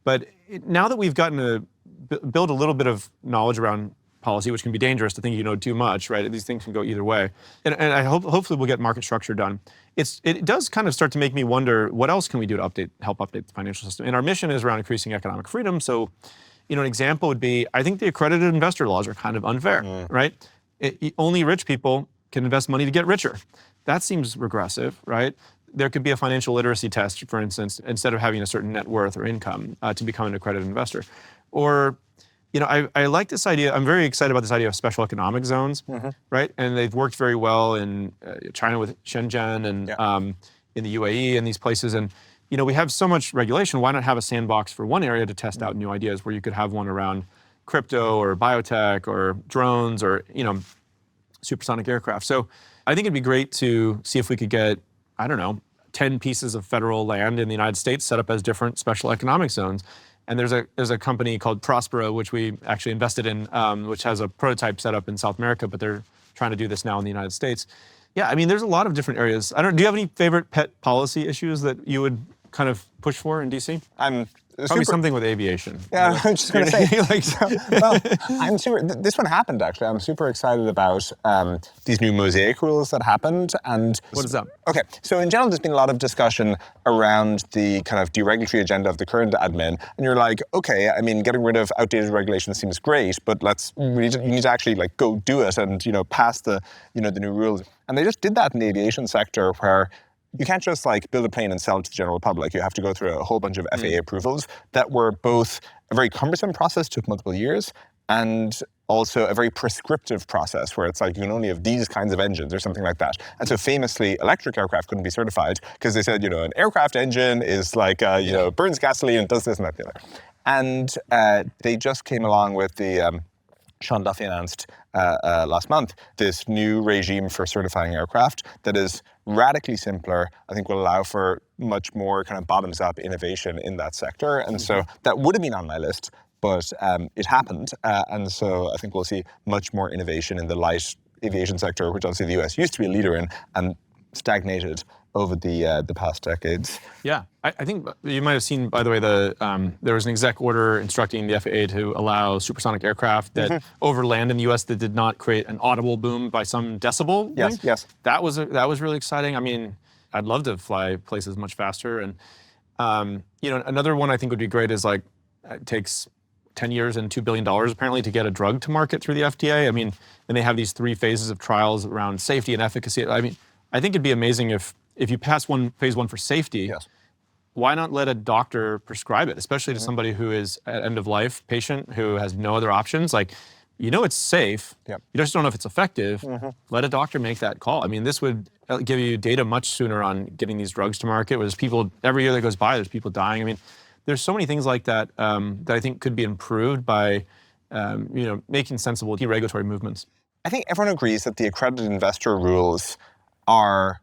But now that we've gotten to build a little bit of knowledge around policy, which can be dangerous to think you know too much, right? These things can go either way. And I hopefully we'll get market structure done. It does kind of start to make me wonder, what else can we do to help update the financial system? And our mission is around increasing economic freedom. So, you know, an example would be, I think the accredited investor laws are kind of unfair, right? Only rich people can invest money to get richer. That seems regressive, right? There could be a financial literacy test, for instance, instead of having a certain net worth or income to become an accredited investor. Or, you know, I like this idea. I'm very excited about this idea of special economic zones, right? And they've worked very well in China with Shenzhen and in the UAE and these places. And, you know, we have so much regulation. Why not have a sandbox for one area to test out new ideas, where you could have one around crypto or biotech or drones or, you know, supersonic aircraft. So I think it'd be great to see if we could get, I don't know, 10 pieces of federal land in the United States set up as different special economic zones. And there's a company called Prospero, which we actually invested in, which has a prototype set up in South America, but they're trying to do this now in the United States. Yeah, I mean, there's a lot of different areas. Do you have any favorite pet policy issues that you would kind of push for in DC? Probably something with aviation. Yeah, I'm just going to say. Well, I'm super. This one happened actually. I'm super excited about these new Mosaic rules that happened. And what is that? Okay, so in general, there's been a lot of discussion around the kind of deregulatory agenda of the current admin, and you're like, okay, I mean, getting rid of outdated regulations seems great, but you need to actually like go do it and pass the the new rules. And they just did that in the aviation sector, where you can't just like build a plane and sell it to the general public. You have to go through a whole bunch of FAA approvals that were both a very cumbersome process, took multiple years, and also a very prescriptive process where it's like you can only have these kinds of engines or something like that. And so famously, electric aircraft couldn't be certified because they said, an aircraft engine is like, burns gasoline and does this and that and the other. And they just came along with the Sean Duffy announced last month this new regime for certifying aircraft that is radically simpler, I think will allow for much more kind of bottoms-up innovation in that sector. And so that would have been on my list, but it happened. And so I think we'll see much more innovation in the light aviation sector, which obviously the US used to be a leader in and stagnated over the past decades. Yeah, I think you might have seen, by the way, there was an exec order instructing the FAA to allow supersonic aircraft that overland in the U.S. that did not create an audible boom by some decibel. Yes. That was really exciting. I mean, I'd love to fly places much faster. And another one I think would be great is like it takes 10 years and $2 billion apparently to get a drug to market through the FDA. I mean, and they have these 3 phases of trials around safety and efficacy. I mean, I think it'd be amazing if you pass phase 1 for safety. Yes. Why not let a doctor prescribe it, especially to somebody who is at end of life patient who has no other options? Like, it's safe. Yep. You just don't know if it's effective. Let a doctor make that call. I mean, this would give you data much sooner on getting these drugs to market. There's people, every year that goes by, there's people dying. I mean, there's so many things like that that I think could be improved by making sensible deregulatory movements. I think everyone agrees that the accredited investor rules are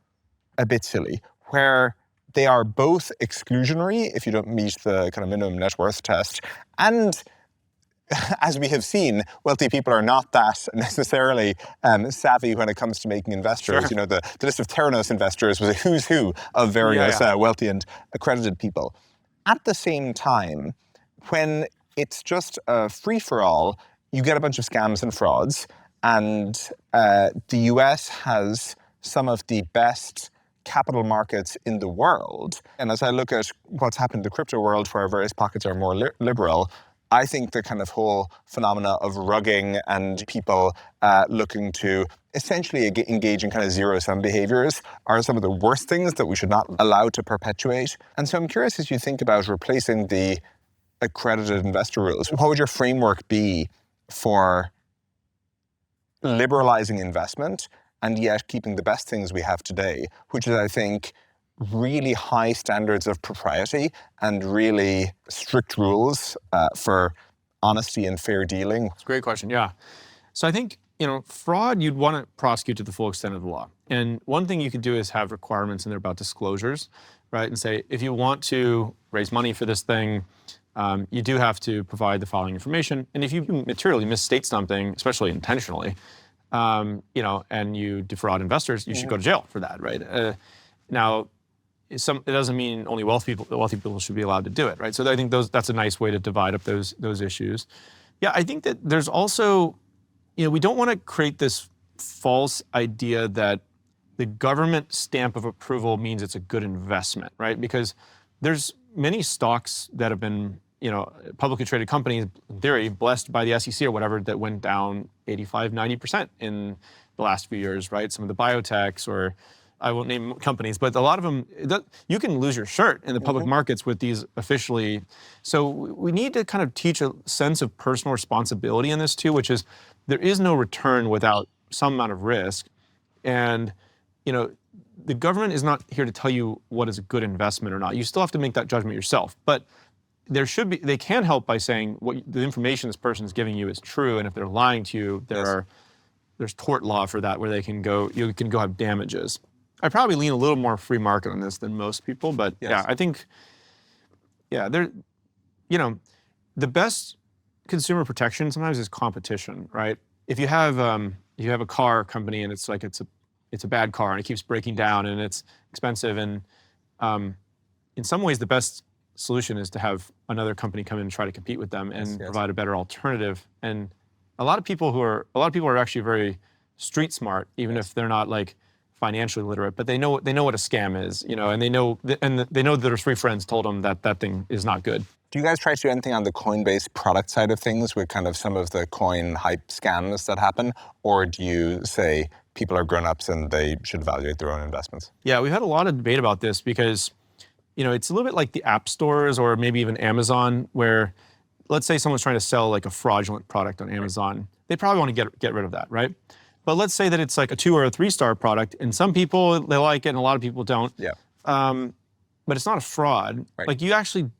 a bit silly, where they are both exclusionary if you don't meet the kind of minimum net worth test, and as we have seen, wealthy people are not that necessarily savvy when it comes to making investors. Sure. The list of Theranos investors was a who's who of various wealthy and accredited people. At the same time, when it's just a free-for-all, you get a bunch of scams and frauds, and the US has some of the best capital markets in the world. And as I look at what's happened in the crypto world, where various pockets are more liberal, I think the kind of whole phenomena of rugging and people looking to essentially engage in kind of zero-sum behaviors are some of the worst things that we should not allow to perpetuate. And so I'm curious, as you think about replacing the accredited investor rules, what would your framework be for liberalizing investment and yet keeping the best things we have today, which is, I think, really high standards of propriety and really strict rules for honesty and fair dealing? It's a great question, yeah. So I think, fraud, you'd want to prosecute to the full extent of the law. And one thing you could do is have requirements in there about disclosures, right? And say, if you want to raise money for this thing, you do have to provide the following information. And if you materially misstate something, especially intentionally, and you defraud investors, you should go to jail for that, right? Now, it doesn't mean only wealthy people should be allowed to do it, right? So I think that's a nice way to divide up those issues. Yeah, I think that there's also, we don't want to create this false idea that the government stamp of approval means it's a good investment, right? Because there's many stocks that have been, publicly traded companies, in theory, blessed by the SEC or whatever, that went down 85, 90% in the last few years, right? Some of the biotechs, or I won't name companies, but a lot of them, you can lose your shirt in the public markets with these officially. So we need to kind of teach a sense of personal responsibility in this too, which is there is no return without some amount of risk. And, the government is not here to tell you what is a good investment or not. You still have to make that judgment yourself. But they can help by saying what the information this person is giving you is true, and if they're lying to you, there's tort law for that, where you can go have damages. I probably lean a little more free market on this than most people, but I think, the best consumer protection sometimes is competition, right? If you have a car company and it's a bad car and it keeps breaking down and it's expensive, and in some ways the best solution is to have another company come in and try to compete with them and provide a better alternative. And a lot of people are actually very street smart, even if they're not like financially literate, but they know what a scam is, and they know that their 3 friends told them that thing is not good. Do you guys try to do anything on the Coinbase product side of things with kind of some of the coin hype scams that happen? Or do you say people are grown-ups and they should evaluate their own investments? Yeah, we've had a lot of debate about this because, it's a little bit like the app stores or maybe even Amazon, where let's say someone's trying to sell like a fraudulent product on Amazon. They probably want to get rid of that, right? But let's say that it's like a 2 or a 3-star product, and some people, they like it and a lot of people don't. Yeah. But it's not a fraud. Right. Like you actually,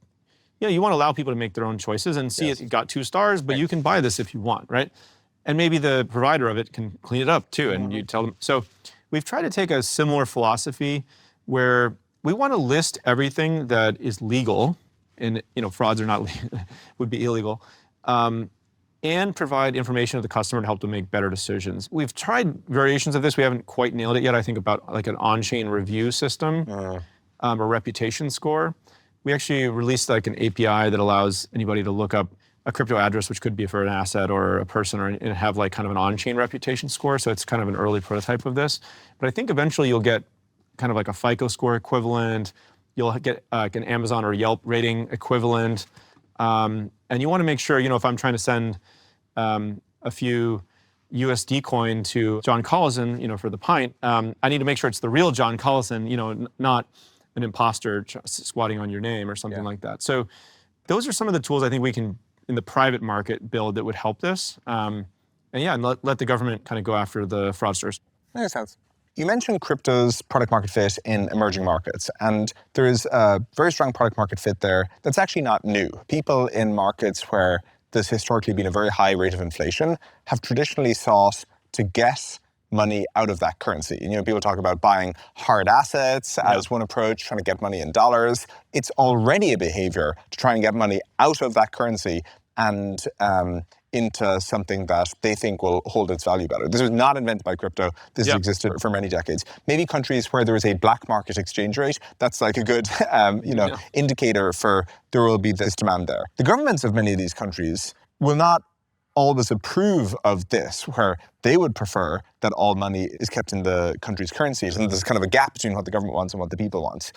you want to allow people to make their own choices and see it got 2 stars, but you can buy this if you want, right? And maybe the provider of it can clean it up too, and you tell them. So we've tried to take a similar philosophy where we want to list everything that is legal, and frauds are not would be illegal, and provide information to the customer to help them make better decisions. We've tried variations of this. We haven't quite nailed it yet. I think about like an on-chain review system, a reputation score. We actually released like an API that allows anybody to look up a crypto address, which could be for an asset or a person, and have like kind of an on-chain reputation score. So it's kind of an early prototype of this. But I think eventually you'll get kind of like a FICO score equivalent. You'll get like an Amazon or Yelp rating equivalent. And you want to make sure, if I'm trying to send a few USD coin to John Collison, for the pint, I need to make sure it's the real John Collison, not an imposter squatting on your name or something like that. So those are some of the tools I think we can, in the private market, build that would help this. And let the government kind of go after the fraudsters. That makes sense. You mentioned crypto's product market fit in emerging markets, and there is a very strong product market fit there that's actually not new. People in markets where there's historically been a very high rate of inflation have traditionally sought to get money out of that currency. People talk about buying hard assets as one approach, trying to get money in dollars. It's already a behavior to try and get money out of that currency and into something that they think will hold its value better. This was not invented by crypto. This has existed for many decades. Maybe countries where there is a black market exchange rate, that's like a good indicator for there will be this demand there. The governments of many of these countries will not always approve of this, where they would prefer that all money is kept in the country's currencies, and there's kind of a gap between what the government wants and what the people want.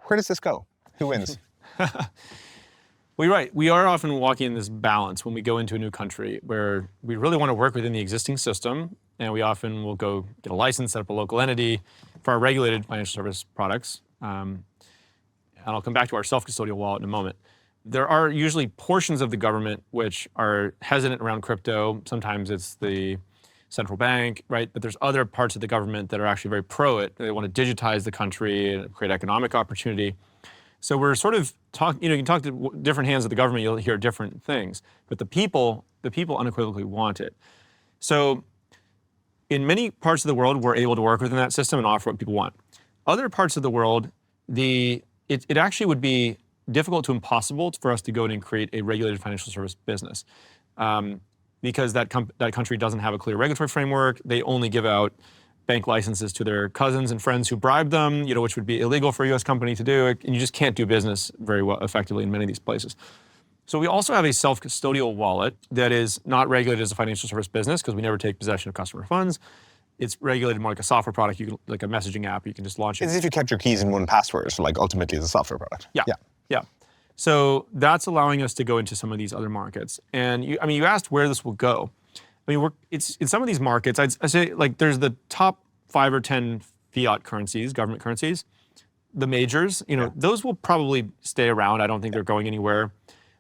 Where does this go? Who wins? Well, you're right. We are often walking in this balance when we go into a new country where we really want to work within the existing system, and we often will go get a license, set up a local entity for our regulated financial service products. And I'll come back to our self-custodial wallet in a moment. There are usually portions of the government which are hesitant around crypto. Sometimes it's the central bank, right? But there's other parts of the government that are actually very pro it. They want to digitize the country and create economic opportunity. So we're sort of talking, you can talk to different hands of the government, you'll hear different things, but the people unequivocally want it. So in many parts of the world, we're able to work within that system and offer what people want. Other parts of the world, it actually would be difficult to impossible for us to go in and create a regulated financial service business because that country doesn't have a clear regulatory framework. They only give out bank licenses to their cousins and friends who bribe them, which would be illegal for a U.S. company to do, and you just can't do business very well effectively in many of these places. So we also have a self-custodial wallet that is not regulated as a financial service business because we never take possession of customer funds. It's regulated more like a software product, like a messaging app, you can just launch it. It's as if you kept your keys in 1Password, so ultimately it's a software product. Yeah. So that's allowing us to go into some of these other markets. And you asked where this will go. It's in some of these markets, I'd say there's the top 5 or 10 fiat currencies, government currencies, the majors, those will probably stay around. I don't think they're going anywhere.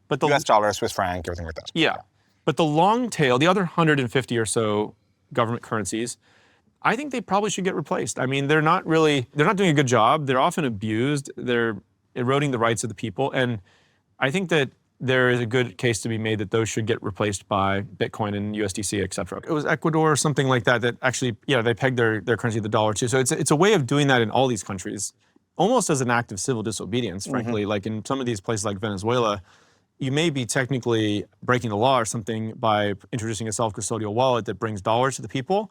But the US dollar, Swiss franc, everything like that. Yeah. But the long tail, the other 150 or so government currencies, I think they probably should get replaced. They're not doing a good job. They're often abused. They're eroding the rights of the people. And I think that there is a good case to be made that those should get replaced by Bitcoin and USDC, et cetera. It was Ecuador or something like that actually, they pegged their currency to the dollar too. So it's a way of doing that in all these countries, almost as an act of civil disobedience, frankly. Like in some of these places like Venezuela, you may be technically breaking the law or something by introducing a self-custodial wallet that brings dollars to the people.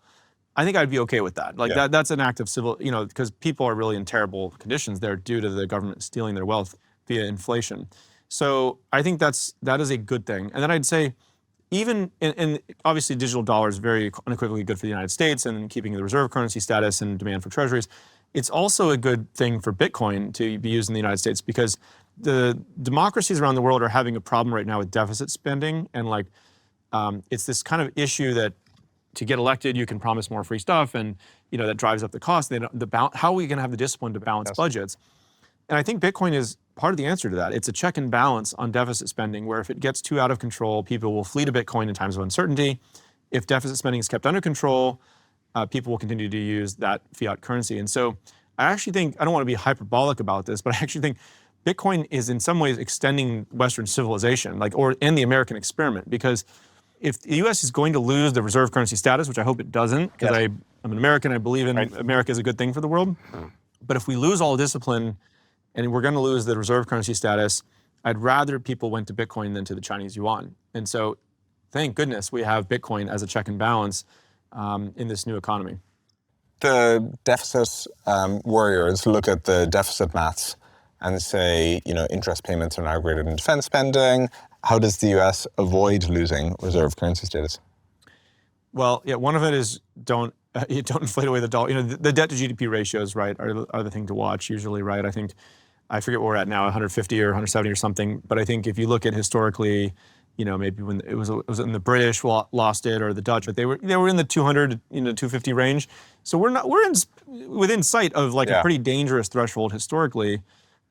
I think I'd be okay with that. That's an act of civil, because people are really in terrible conditions there due to the government stealing their wealth via inflation. So I think that is a good thing. And then I'd say even, and obviously digital dollar is very unequivocally good for the United States and keeping the reserve currency status and demand for treasuries. It's also a good thing for Bitcoin to be used in the United States because the democracies around the world are having a problem right now with deficit spending. And it's this kind of issue that to get elected, you can promise more free stuff and that drives up the cost. How are we going to have the discipline to balance budgets? And I think Bitcoin is part of the answer to that. It's a check and balance on deficit spending where if it gets too out of control, people will flee to Bitcoin in times of uncertainty. If deficit spending is kept under control, people will continue to use that fiat currency. And so I actually think, I don't want to be hyperbolic about this, but I actually think Bitcoin is in some ways extending Western civilization, and the American experiment. Because if the US is going to lose the reserve currency status, which I hope it doesn't, because I'm an American, I believe in America is a good thing for the world. But if we lose all discipline, and we're going to lose the reserve currency status, I'd rather people went to Bitcoin than to the Chinese yuan. And so thank goodness we have Bitcoin as a check and balance in this new economy. The deficit warriors look at the deficit maths and say, interest payments are now greater than defense spending. How does the US avoid losing reserve currency status? Well, one of it is don't you don't inflate away the dollar. The debt to GDP ratios, right, are the thing to watch usually, right? I forget where we're at now, 150 or 170 or something. But I think if you look at historically, maybe when it was in the British lost it or the Dutch, but they were in the 200, 250 range. So we're within sight of like a pretty dangerous threshold historically.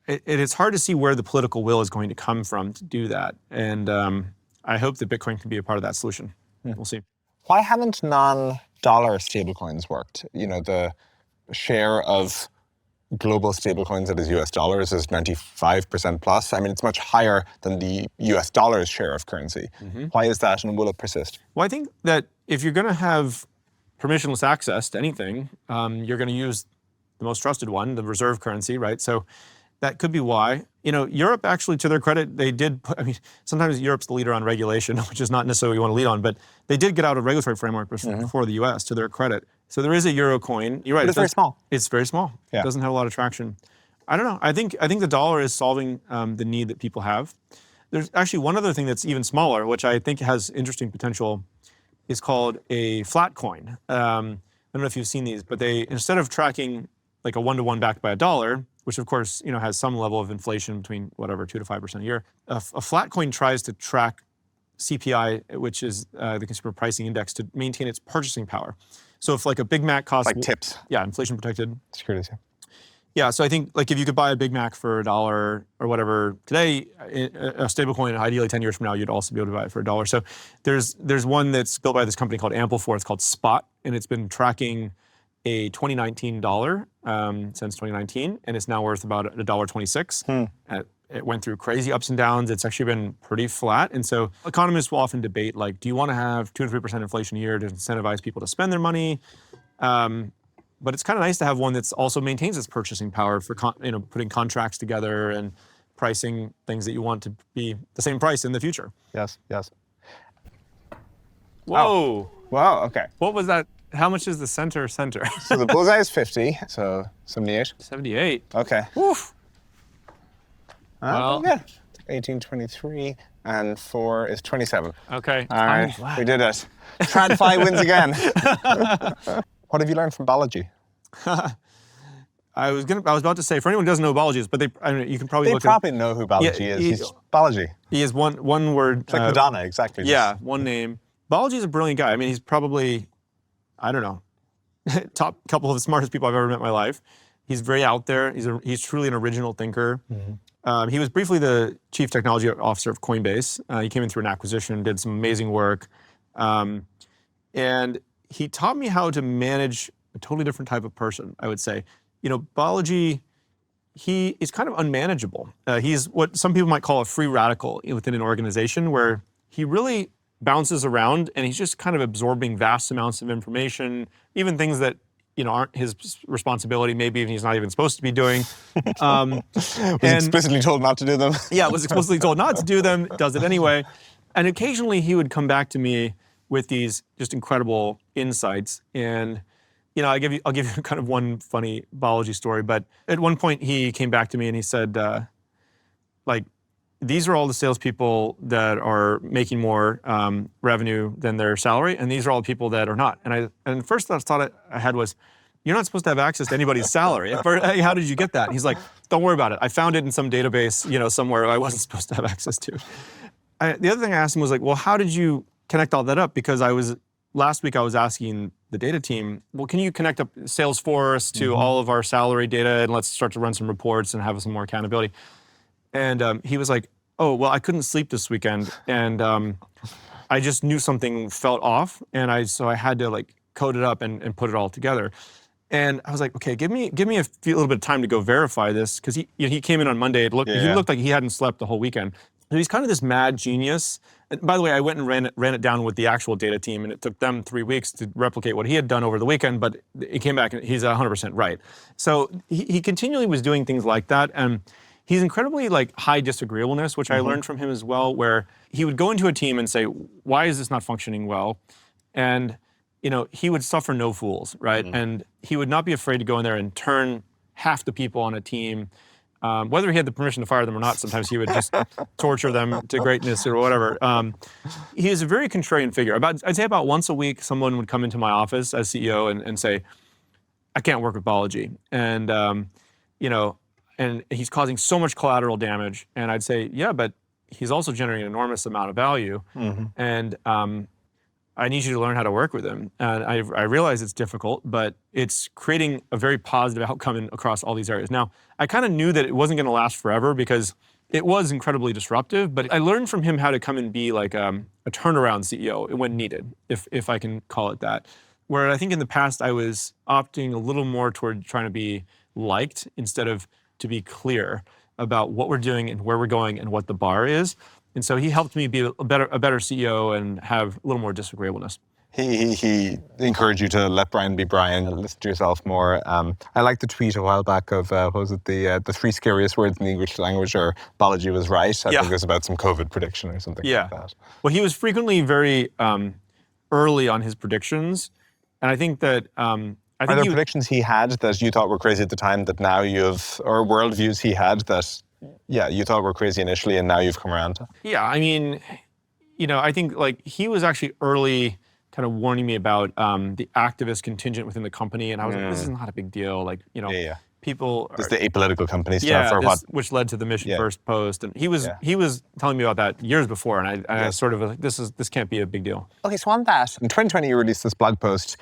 It's hard to see where the political will is going to come from to do that. And I hope that Bitcoin can be a part of that solution. We'll see. Why haven't non-dollar stablecoins worked? The share of global stablecoins that is US dollars is 95% plus. I mean, it's much higher than the US dollar's share of currency. Why is that, and will it persist? Well, I think that if you're going to have permissionless access to anything, you're going to use the most trusted one, the reserve currency, right? So that could be why. Europe actually, to their credit, they did sometimes Europe's the leader on regulation, which is not necessarily what you want to lead on, but they did get out of regulatory framework before the US, to their credit. So there is a euro coin. You're right. But it's very small. It's very small. Yeah. It doesn't have a lot of traction. I don't know. I think the dollar is solving the need that people have. There's actually one other thing that's even smaller, which I think has interesting potential, is called a flat coin. I don't know if you've seen these, but they, instead of tracking like a 1-to-1 backed by a dollar, which of course has some level of inflation between 2 to 5% a year, a flat coin tries to track CPI, which is the consumer pricing index, to maintain its purchasing power. So if like a Big Mac costs... Like tips. Yeah, inflation protected. Securities, Yeah, so I think like if you could buy a Big Mac for $1 or whatever today, a stablecoin, ideally 10 years from now, you'd also be able to buy it for $1. So there's one that's built by this company called Ample4. It's called Spot, and it's been tracking a 2019 dollar since 2019, and it's now worth about $1.26. It went through crazy ups and downs. It's actually been pretty flat. And so economists will often debate, like, do you want to have 2 to 3% inflation a year to incentivize people to spend their money? But it's kind of nice to have one that's also maintains its purchasing power for putting contracts together and pricing things that you want to be the same price in the future. Yes. Whoa. Oh. Wow, okay. What was that? How much is the center? So the bullseye is 50, so 78. 78. Okay. Woof. Well, yeah. 1823 and 4 is 27. Okay. All right, we did it. TradFi wins again. What have you learned from biology? I was about to say, for anyone who doesn't know who biology is, but you can probably look probably know who biology is. He's biology. He is one word. It's like Madonna, exactly. Yeah, one name. Biology is a brilliant guy. I mean, he's probably, I don't know, top couple of the smartest people I've ever met in my life. He's very out there. He's truly an original thinker. He was briefly the chief technology officer of Coinbase. He came in through an acquisition, did some amazing work. And he taught me how to manage a totally different type of person, I would say. Biology, he is kind of unmanageable. He's what some people might call a free radical within an organization, where he really bounces around and he's just kind of absorbing vast amounts of information, even things that aren't his responsibility, maybe even he's not even supposed to be doing. Was explicitly told not to do them. Yeah, was explicitly told not to do them, does it anyway. And occasionally he would come back to me with these just incredible insights. And I'll give you kind of one funny biology story. But at one point he came back to me and he said, these are all the salespeople that are making more revenue than their salary, and these are all the people that are not. And the first thought I had was, you're not supposed to have access to anybody's salary. Hey, how did you get that? And he's like, don't worry about it. I found it in some database, somewhere I wasn't supposed to have access to. The other thing I asked him was like, well, how did you connect all that up? Because last week I was asking the data team, well, can you connect up Salesforce to all of our salary data and let's start to run some reports and have some more accountability? And he was like, oh, well, I couldn't sleep this weekend, and I just knew something felt off, and so I had to code it up and put it all together. And I was like, okay, give me a little bit of time to go verify this, because he came in on Monday. He looked like he hadn't slept the whole weekend. So he's kind of this mad genius. And by the way, I went and ran it down with the actual data team, and it took them 3 weeks to replicate what he had done over the weekend, but it came back and he's 100% right. So he continually was doing things like that, and he's incredibly high disagreeableness, which I learned from him as well, where he would go into a team and say, why is this not functioning well? And he would suffer no fools, right? And he would not be afraid to go in there and turn half the people on a team Whether he had the permission to fire them or not, sometimes he would just torture them to greatness or whatever. He is a very contrarian figure. I'd say about once a week, someone would come into my office as CEO and say, I can't work with Balaji. And, and he's causing so much collateral damage. And I'd say, yeah, but he's also generating an enormous amount of value. And I need you to learn how to work with him. And I realize it's difficult, but it's creating a very positive outcome across all these areas. Now, I kind of knew that it wasn't going to last forever because it was incredibly disruptive, but I learned from him how to come and be like a turnaround CEO when needed, if I can call it that. Where I think in the past I was opting a little more toward trying to be liked instead of to be clear about what we're doing and where we're going and what the bar is. And so he helped me be a better CEO and have a little more disagreeableness. He encouraged you to let Brian be Brian and listen to yourself more. I liked the tweet a while back of, what was it, the three scariest words in the English language, or Balaji was right. I think it was about some COVID prediction or something like that. Well, he was frequently very early on his predictions. And I think that... Are there predictions he had that you thought were crazy at the time that now you've, or worldviews he had that... Yeah, you thought were crazy initially, and now you've come around to. Yeah, I mean, I think like he was actually early, kind of warning me about the activist contingent within the company, and I was like, this is not a big deal. Like, people. It's the apolitical company stuff, or what? Which led to the Mission First post, and he was telling me about that years before, and I sort of was like, this can't be a big deal. Okay, so on that, in 2020, you released this blog post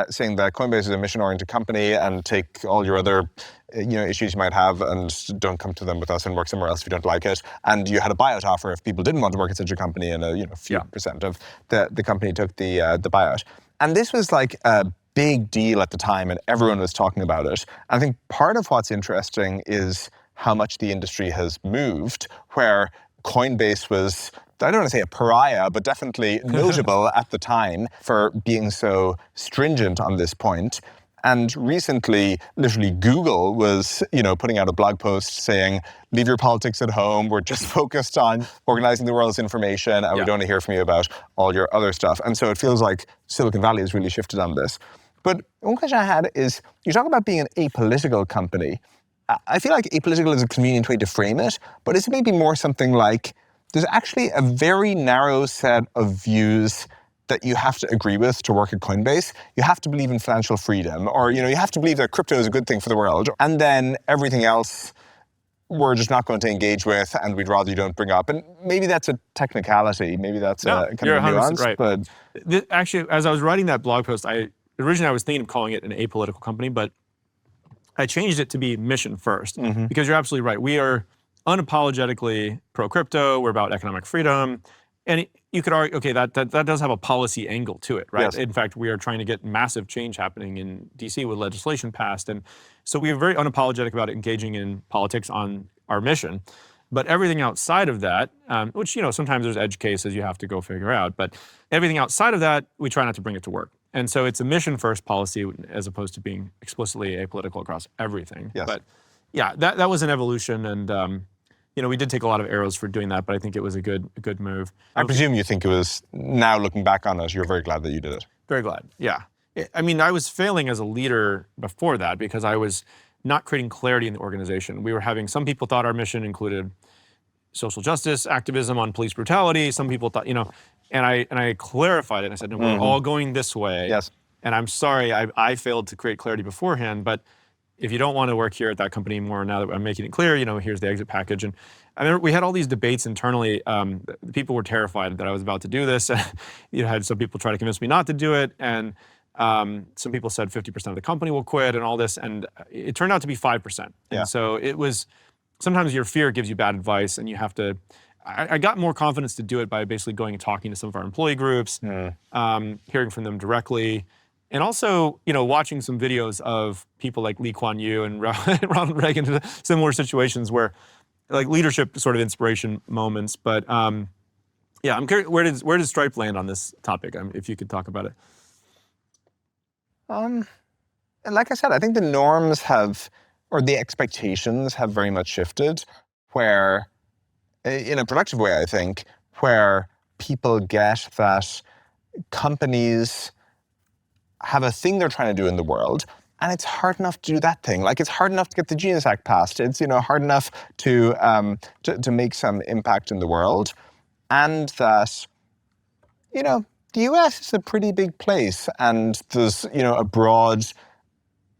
saying that Coinbase is a mission-oriented company and take all your other issues you might have and don't come to them with us and work somewhere else if you don't like it. And you had a buyout offer if people didn't want to work at such a company, and a few percent of the company took the buyout. And this was like a big deal at the time, and everyone was talking about it. I think part of what's interesting is how much the industry has moved, where Coinbase was, I don't want to say a pariah, but definitely notable at the time for being so stringent on this point. And recently, literally Google was, putting out a blog post saying, leave your politics at home. We're just focused on organizing the world's information, and we don't want to hear from you about all your other stuff. And so it feels like Silicon Valley has really shifted on this. But one question I had is, you talk about being an apolitical company. I feel like apolitical is a convenient way to frame it, but is it maybe more something like, there's actually a very narrow set of views that you have to agree with to work at Coinbase. You have to believe in financial freedom, or you have to believe that crypto is a good thing for the world, and then everything else we're just not going to engage with, and we'd rather you don't bring up. And maybe that's a technicality, maybe that's a kind of nuance. Right. But actually, as I was writing that blog post, originally I was thinking of calling it an apolitical company, but I changed it to be mission first, because you're absolutely right. We are unapologetically pro-crypto. We're about economic freedom. And you could argue, okay, that does have a policy angle to it, right? Yes. In fact, we are trying to get massive change happening in DC with legislation passed. And so we are very unapologetic about engaging in politics on our mission. But everything outside of that, which, sometimes there's edge cases you have to go figure out, but everything outside of that, we try not to bring it to work. And so it's a mission-first policy as opposed to being explicitly apolitical across everything. Yes. But yeah, that was an evolution, and we did take a lot of arrows for doing that, but I think it was a good move. I presume you think it was, now looking back on it, you're very glad that you did it. Very glad, yeah. I mean, I was failing as a leader before that because I was not creating clarity in the organization. We were having, some people thought our mission included social justice, activism on police brutality. Some people thought, and I clarified it. And I said, no, we're all going this way. Yes. And I'm sorry, I failed to create clarity beforehand, but if you don't want to work here at that company anymore, now that I'm making it clear, here's the exit package. And I remember we had all these debates internally. The people were terrified that I was about to do this. Had some people try to convince me not to do it. And some people said 50% of the company will quit and all this. And it turned out to be 5%. And so it was, sometimes your fear gives you bad advice, and you have to, I got more confidence to do it by basically going and talking to some of our employee groups, hearing from them directly. And also, watching some videos of people like Lee Kuan Yew and Ronald Reagan in similar situations where, like, leadership sort of inspiration moments. But I'm curious, where did Stripe land on this topic? If you could talk about it. Like I said, I think the norms or the expectations have very much shifted, where, in a productive way, I think, where people get that companies have a thing they're trying to do in the world, And it's hard enough to do that thing. Like, it's hard enough to get the Genius Act passed. It's, hard enough to make some impact in the world. And that, the US is a pretty big place, and there's, a broad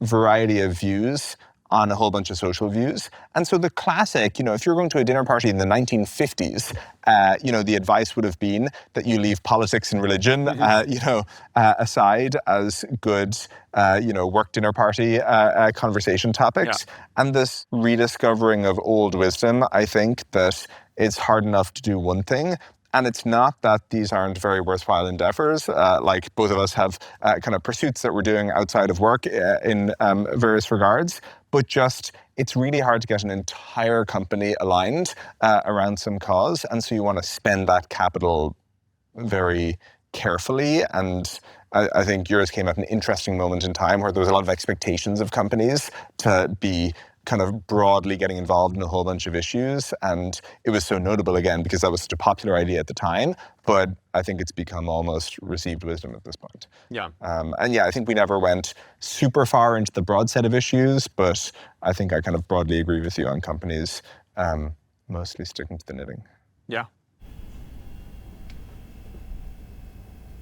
variety of views on a whole bunch of social views. And so the classic, if you're going to a dinner party in the 1950s, the advice would have been that you leave politics and religion, aside as good, work dinner party conversation topics. Yeah. And this rediscovering of old wisdom, I think that it's hard enough to do one thing. And it's not that these aren't very worthwhile endeavors. Like, both of us have kind of pursuits that we're doing outside of work in various regards. But just, it's really hard to get an entire company aligned around some cause. And so you want to spend that capital very carefully. And I think yours came at an interesting moment in time where there was a lot of expectations of companies to be kind of broadly getting involved in a whole bunch of issues. And it was so notable, again, because that was such a popular idea at the time. But I think it's become almost received wisdom at this point. Yeah. I think we never went super far into the broad set of issues, but I think I kind of broadly agree with you on companies mostly sticking to the knitting. Yeah.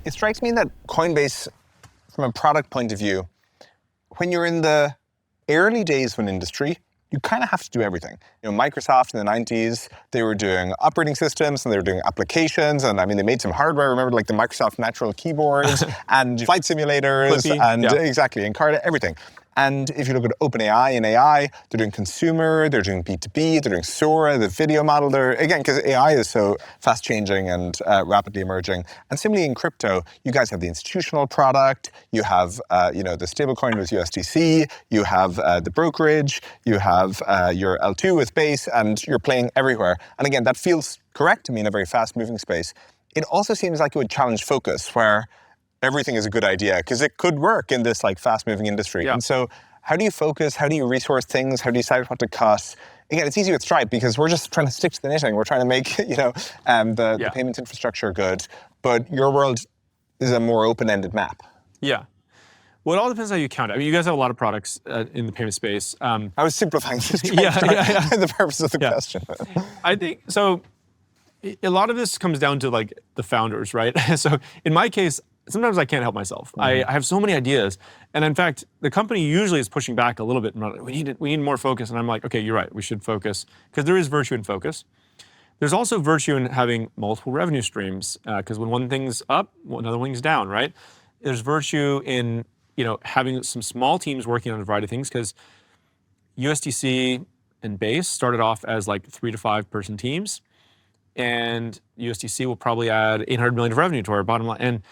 It strikes me that Coinbase, from a product point of view, when you're in the early days of an industry, you kind of have to do everything. Microsoft in the 90s, they were doing operating systems and they were doing applications. And they made some hardware. Remember, like the Microsoft Natural keyboards and flight simulators Clippy, and yeah. Exactly, Encarta, everything. And if you look at OpenAI and AI, they're doing consumer, they're doing B2B, they're doing Sora, the video model. They're, again, because AI is so fast changing and rapidly emerging. And similarly in crypto, you guys have the institutional product, you have the stablecoin with USDC, you have the brokerage, you have your L2 with Base, and you're playing everywhere. And again, that feels correct to me in a very fast moving space. It also seems like it would challenge focus, where everything is a good idea, because it could work in this like fast-moving industry. Yeah. And so how do you focus? How do you resource things? How do you decide what to cut? Again, it's easy with Stripe because we're just trying to stick to the knitting. We're trying to make the payments infrastructure good. But your world is a more open-ended map. Yeah. Well, it all depends how you count it. You guys have a lot of products in the payment space. I was simplifying this. Yeah. The purpose of the question. I think so. A lot of this comes down to like the founders, right? So in my case, sometimes I can't help myself. I have so many ideas. And in fact, the company usually is pushing back a little bit. We need more focus. And I'm like, okay, you're right. We should focus. Because there is virtue in focus. There's also virtue in having multiple revenue streams. Because when one thing's up, another thing's down, right? There's virtue in having some small teams working on a variety of things. Because USDC and Base started off as like 3 to 5 person teams. And USDC will probably add $800 million of revenue to our bottom line. And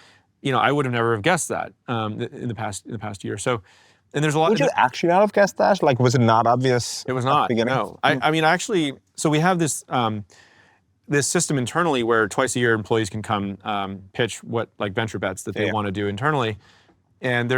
I would have never have guessed that in the past year. So, and there's a lot. Would you actually not have guessed that? Like, was it not obvious? It was not. No. Actually, so we have this this system internally where twice a year employees can come pitch what like venture bets that they want to do internally, and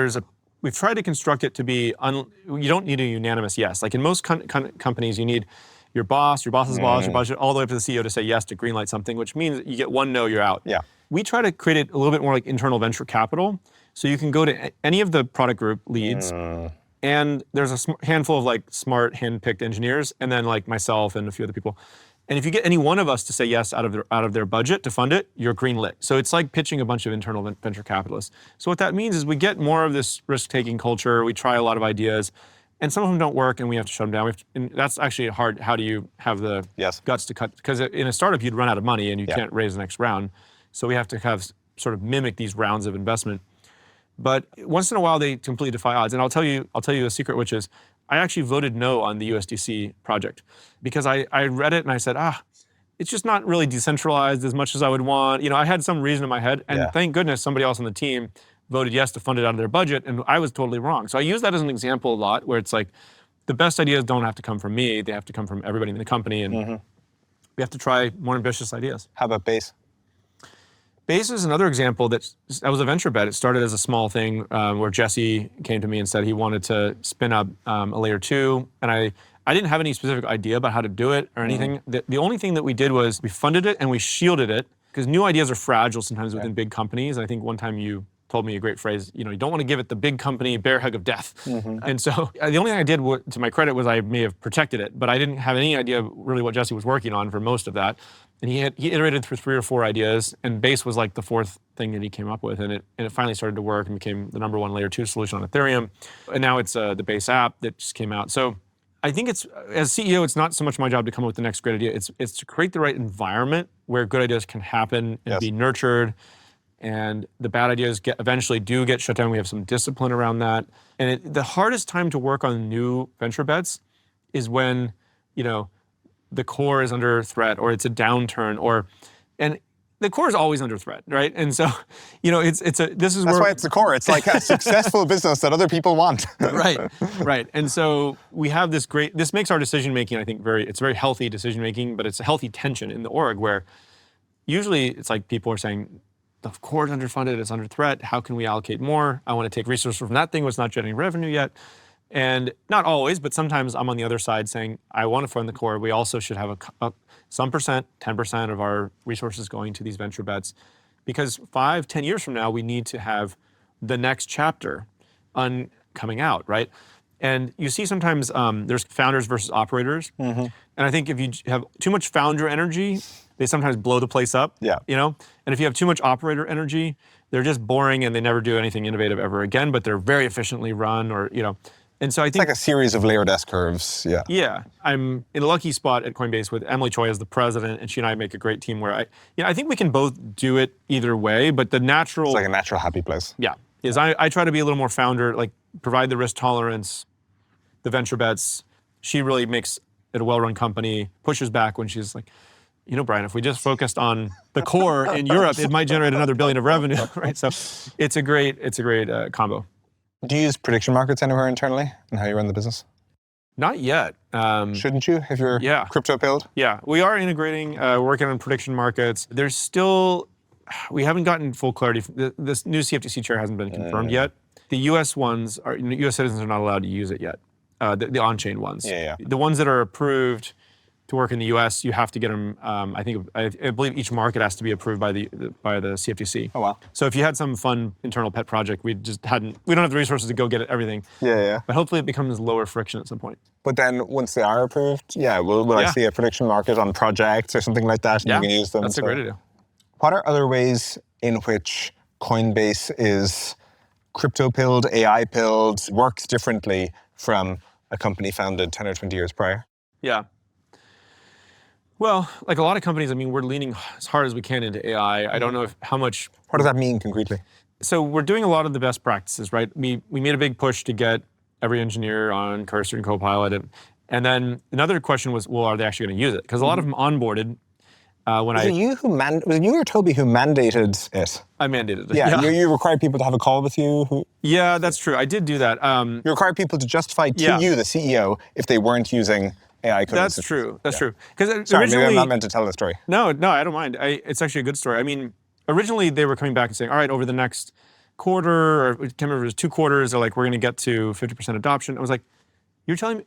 we've tried to construct it to be you don't need a unanimous yes. Like in most companies, you need your boss's boss, your budget, all the way up to the CEO to say yes to greenlight something, which means you get one no, you're out. Yeah. We try to create it a little bit more like internal venture capital. So you can go to any of the product group leads, and there's a handful of like smart hand-picked engineers, and then like myself and a few other people. And if you get any one of us to say yes out of their budget to fund it, you're greenlit. So it's like pitching a bunch of internal venture capitalists. So what that means is we get more of this risk-taking culture. We try a lot of ideas. And some of them don't work, and we have to shut them down. And that's actually hard. How do you have the guts to cut? Because in a startup, you'd run out of money, and you can't raise the next round. So we have to have sort of mimic these rounds of investment. But once in a while, they completely defy odds. And I'll tell you a secret, which is I actually voted no on the USDC project because I read it and I said, it's just not really decentralized as much as I would want. I had some reason in my head, and thank goodness somebody else on the team voted yes to fund it out of their budget, and I was totally wrong. So I use that as an example a lot, where it's like the best ideas don't have to come from me; they have to come from everybody in the company, and we have to try more ambitious ideas. How about Base? Base is another example that was a venture bet. It started as a small thing where Jesse came to me and said he wanted to spin up a layer 2, and I didn't have any specific idea about how to do it or anything. The only thing that we did was we funded it and we shielded it, because new ideas are fragile sometimes within big companies. I think one time you told me a great phrase, you don't want to give it the big company bear hug of death. And so the only thing I did, to my credit, was I may have protected it, but I didn't have any idea really what Jesse was working on for most of that. And he iterated through 3 or 4 ideas, and Base was like the 4th thing that he came up with, and it finally started to work and became the #1 layer 2 solution on Ethereum. And now it's the Base app that just came out. So I think as CEO, it's not so much my job to come up with the next great idea. It's to create the right environment where good ideas can happen and be nurtured, and the bad ideas eventually do get shut down. We have some discipline around that. And the hardest time to work on new venture bets is when, the core is under threat, or it's a downturn, and the core is always under threat, right? And so, that's why it's the core. It's like a successful business that other people want. Right. And so we have this makes our decision making, I think, it's very healthy decision making, but it's a healthy tension in the org where usually it's like people are saying, the core is underfunded, it's under threat. How can we allocate more? I want to take resources from that thing, what's not generating revenue yet. And not always, but sometimes I'm on the other side saying, I want to fund the core. We also should have some percent, 10% of our resources going to these venture bets. Because 5-10 years from now, we need to have the next chapter coming out, right? And you see sometimes there's founders versus operators. And I think if you have too much founder energy, they sometimes blow the place up. And if you have too much operator energy, they're just boring and they never do anything innovative ever again, but they're very efficiently run, And so I think it's like a series of layered S-curves, Yeah, I'm in a lucky spot at Coinbase with Emily Choi as the president, and she and I make a great team where I think we can both do it either way, but the natural... It's like a natural happy place. I try to be a little more founder, like provide the risk tolerance, the venture bets. She really makes it a well-run company, pushes back when she's like, Brian, if we just focused on the core in Europe, it might generate another $1 billion of revenue, right? So it's a great combo. Do you use prediction markets anywhere internally in how you run the business? Not yet. Shouldn't you, if you're crypto pilled? Yeah, we are integrating, working on prediction markets. There's still, we haven't gotten full clarity. This new CFTC chair hasn't been confirmed yet. The US ones, US citizens are not allowed to use it yet, the on-chain ones. The ones that are approved to work in the US, you have to get them, I believe each market has to be approved by the CFTC. Oh, wow. So if you had some fun internal pet project, we don't have the resources to go get everything. But hopefully it becomes lower friction at some point. But then once they are approved, will I see a prediction market on projects or something like that? And you can use them? That's a great idea. What are other ways in which Coinbase is crypto-pilled, AI-pilled, works differently from a company founded 10 or 20 years prior? Well, like a lot of companies, we're leaning as hard as we can into AI. I don't know how much... What does that mean concretely? So we're doing a lot of the best practices, right? We made a big push to get every engineer on Cursor and Copilot. And then another question was, well, are they actually going to use it? Because a lot of them onboarded was it you or Toby who mandated it? I mandated it. You required people to have a call with you? Yeah, that's true. I did do that. You required people to justify to you, the CEO, if they weren't using AI coding That's systems. True. Sorry, originally, maybe I'm not meant to tell the story. No, I don't mind. It's actually a good story. Originally they were coming back and saying, all right, over the next quarter, or I can't remember if it was 2 quarters, they're like, we're going to get to 50% adoption. I was like, you're telling me,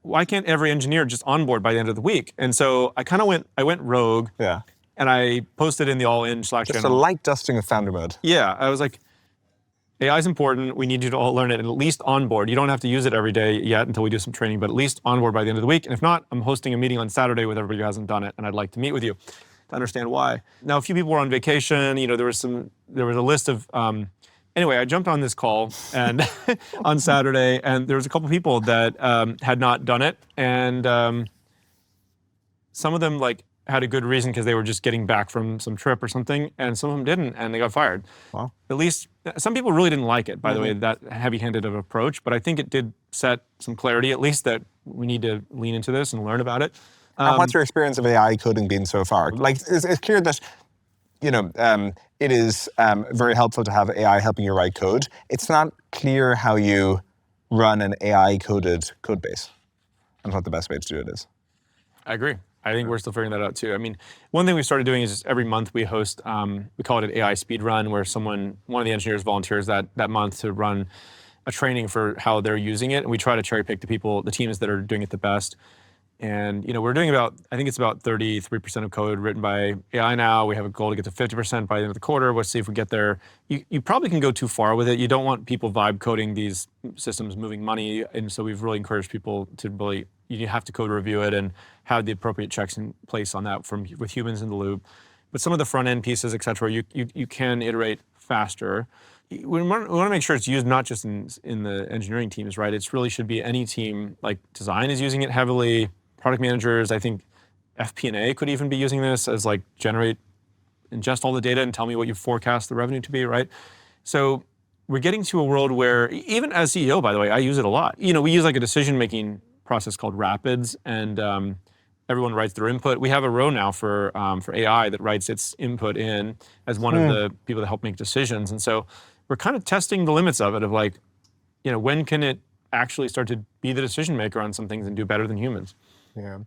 why can't every engineer just onboard by the end of the week? And so I went rogue. And I posted in the all-in Slack channel. Just a light dusting of founder mode. I was like, AI is important. We need you to all learn it and at least onboard. You don't have to use it every day yet until we do some training, but at least onboard by the end of the week. And if not, I'm hosting a meeting on Saturday with everybody who hasn't done it, and I'd like to meet with you to understand why. Now, a few people were on vacation. There was a list of. Anyway, I jumped on this call and on Saturday, and there was a couple people that had not done it, and some of them had a good reason because they were just getting back from some trip or something, and some of them didn't, and they got fired. Wow. At least some people really didn't like it, by the way, that heavy-handed of approach, but I think it did set some clarity, at least, that we need to lean into this and learn about it. And what's your experience of AI coding been so far? It's clear that it is very helpful to have AI helping you write code. It's not clear how you run an AI-coded code base and what the best way to do it is. I agree. I think we're still figuring that out too. One thing we started doing is just every month we host, we call it an AI speed run, where one of the engineers volunteers that month to run a training for how they're using it. And we try to cherry pick the teams that are doing it the best. And we're doing I think it's about 33% of code written by AI now. We have a goal to get to 50% by the end of the quarter. We'll see if we get there. You probably can go too far with it. You don't want people vibe coding these systems moving money. And so we've really encouraged people to really, you have to code review it and have the appropriate checks in place on that with humans in the loop. But some of the front end pieces, et cetera, you can iterate faster. We want to make sure it's used not just in the engineering teams, right? It really should be any team. Like design is using it heavily. Product managers, I think FP&A could even be using this as like ingest all the data and tell me what you forecast the revenue to be, right? So we're getting to a world where, even as CEO, by the way, I use it a lot. We use like a decision-making process called Rapids, and everyone writes their input. We have a row now for AI that writes its input in as one of the people that help make decisions. And so we're kind of testing the limits of it, of like, when can it actually start to be the decision maker on some things and do better than humans? Yeah.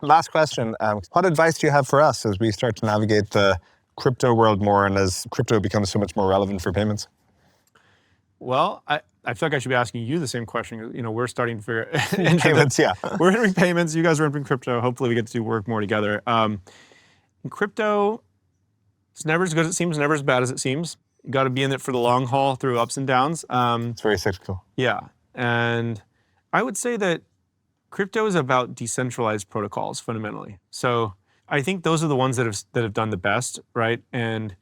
Last question. What advice do you have for us as we start to navigate the crypto world more and as crypto becomes so much more relevant for payments? Well, I feel like I should be asking you the same question. We're starting to figure payments, yeah. We're entering payments. You guys are entering crypto. Hopefully we get to work more together. In crypto, it's never as good as it seems, never as bad as it seems. You got to be in it for the long haul through ups and downs. It's very cyclical. Yeah. And I would say that crypto is about decentralized protocols fundamentally. So I think those are the ones that have done the best, right? And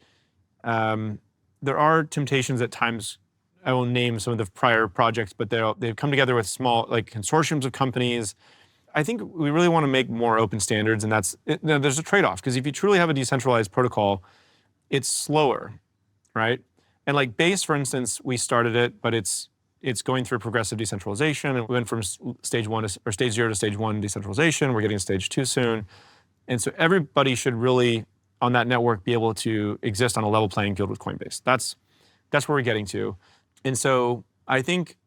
there are temptations at times. I won't name some of the prior projects, but they've come together with small consortiums of companies. I think we really want to make more open standards, and there's a trade-off, because if you truly have a decentralized protocol, it's slower, right? And like Base, for instance, we started it, but it's going through progressive decentralization, and we went from stage 0 to stage 1 decentralization. We're getting to stage 2 soon. And so everybody should really, on that network, be able to exist on a level playing field with Coinbase. That's where we're getting to. And so I think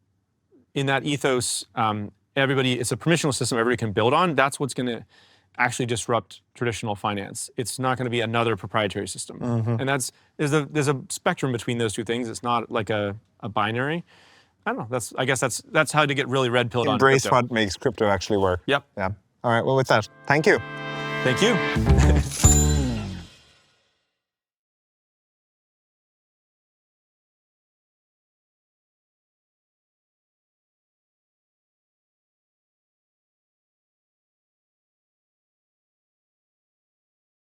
in that ethos, it's a permissionless system everybody can build on. That's what's going to actually disrupt traditional finance. It's not going to be another proprietary system. Mm-hmm. And there's a spectrum between those two things. It's not like a binary. I don't know. I guess that's how to get really red pilled on crypto. Embrace what makes crypto actually work. Yep. Yeah. All right. Well, with that, thank you. Thank you.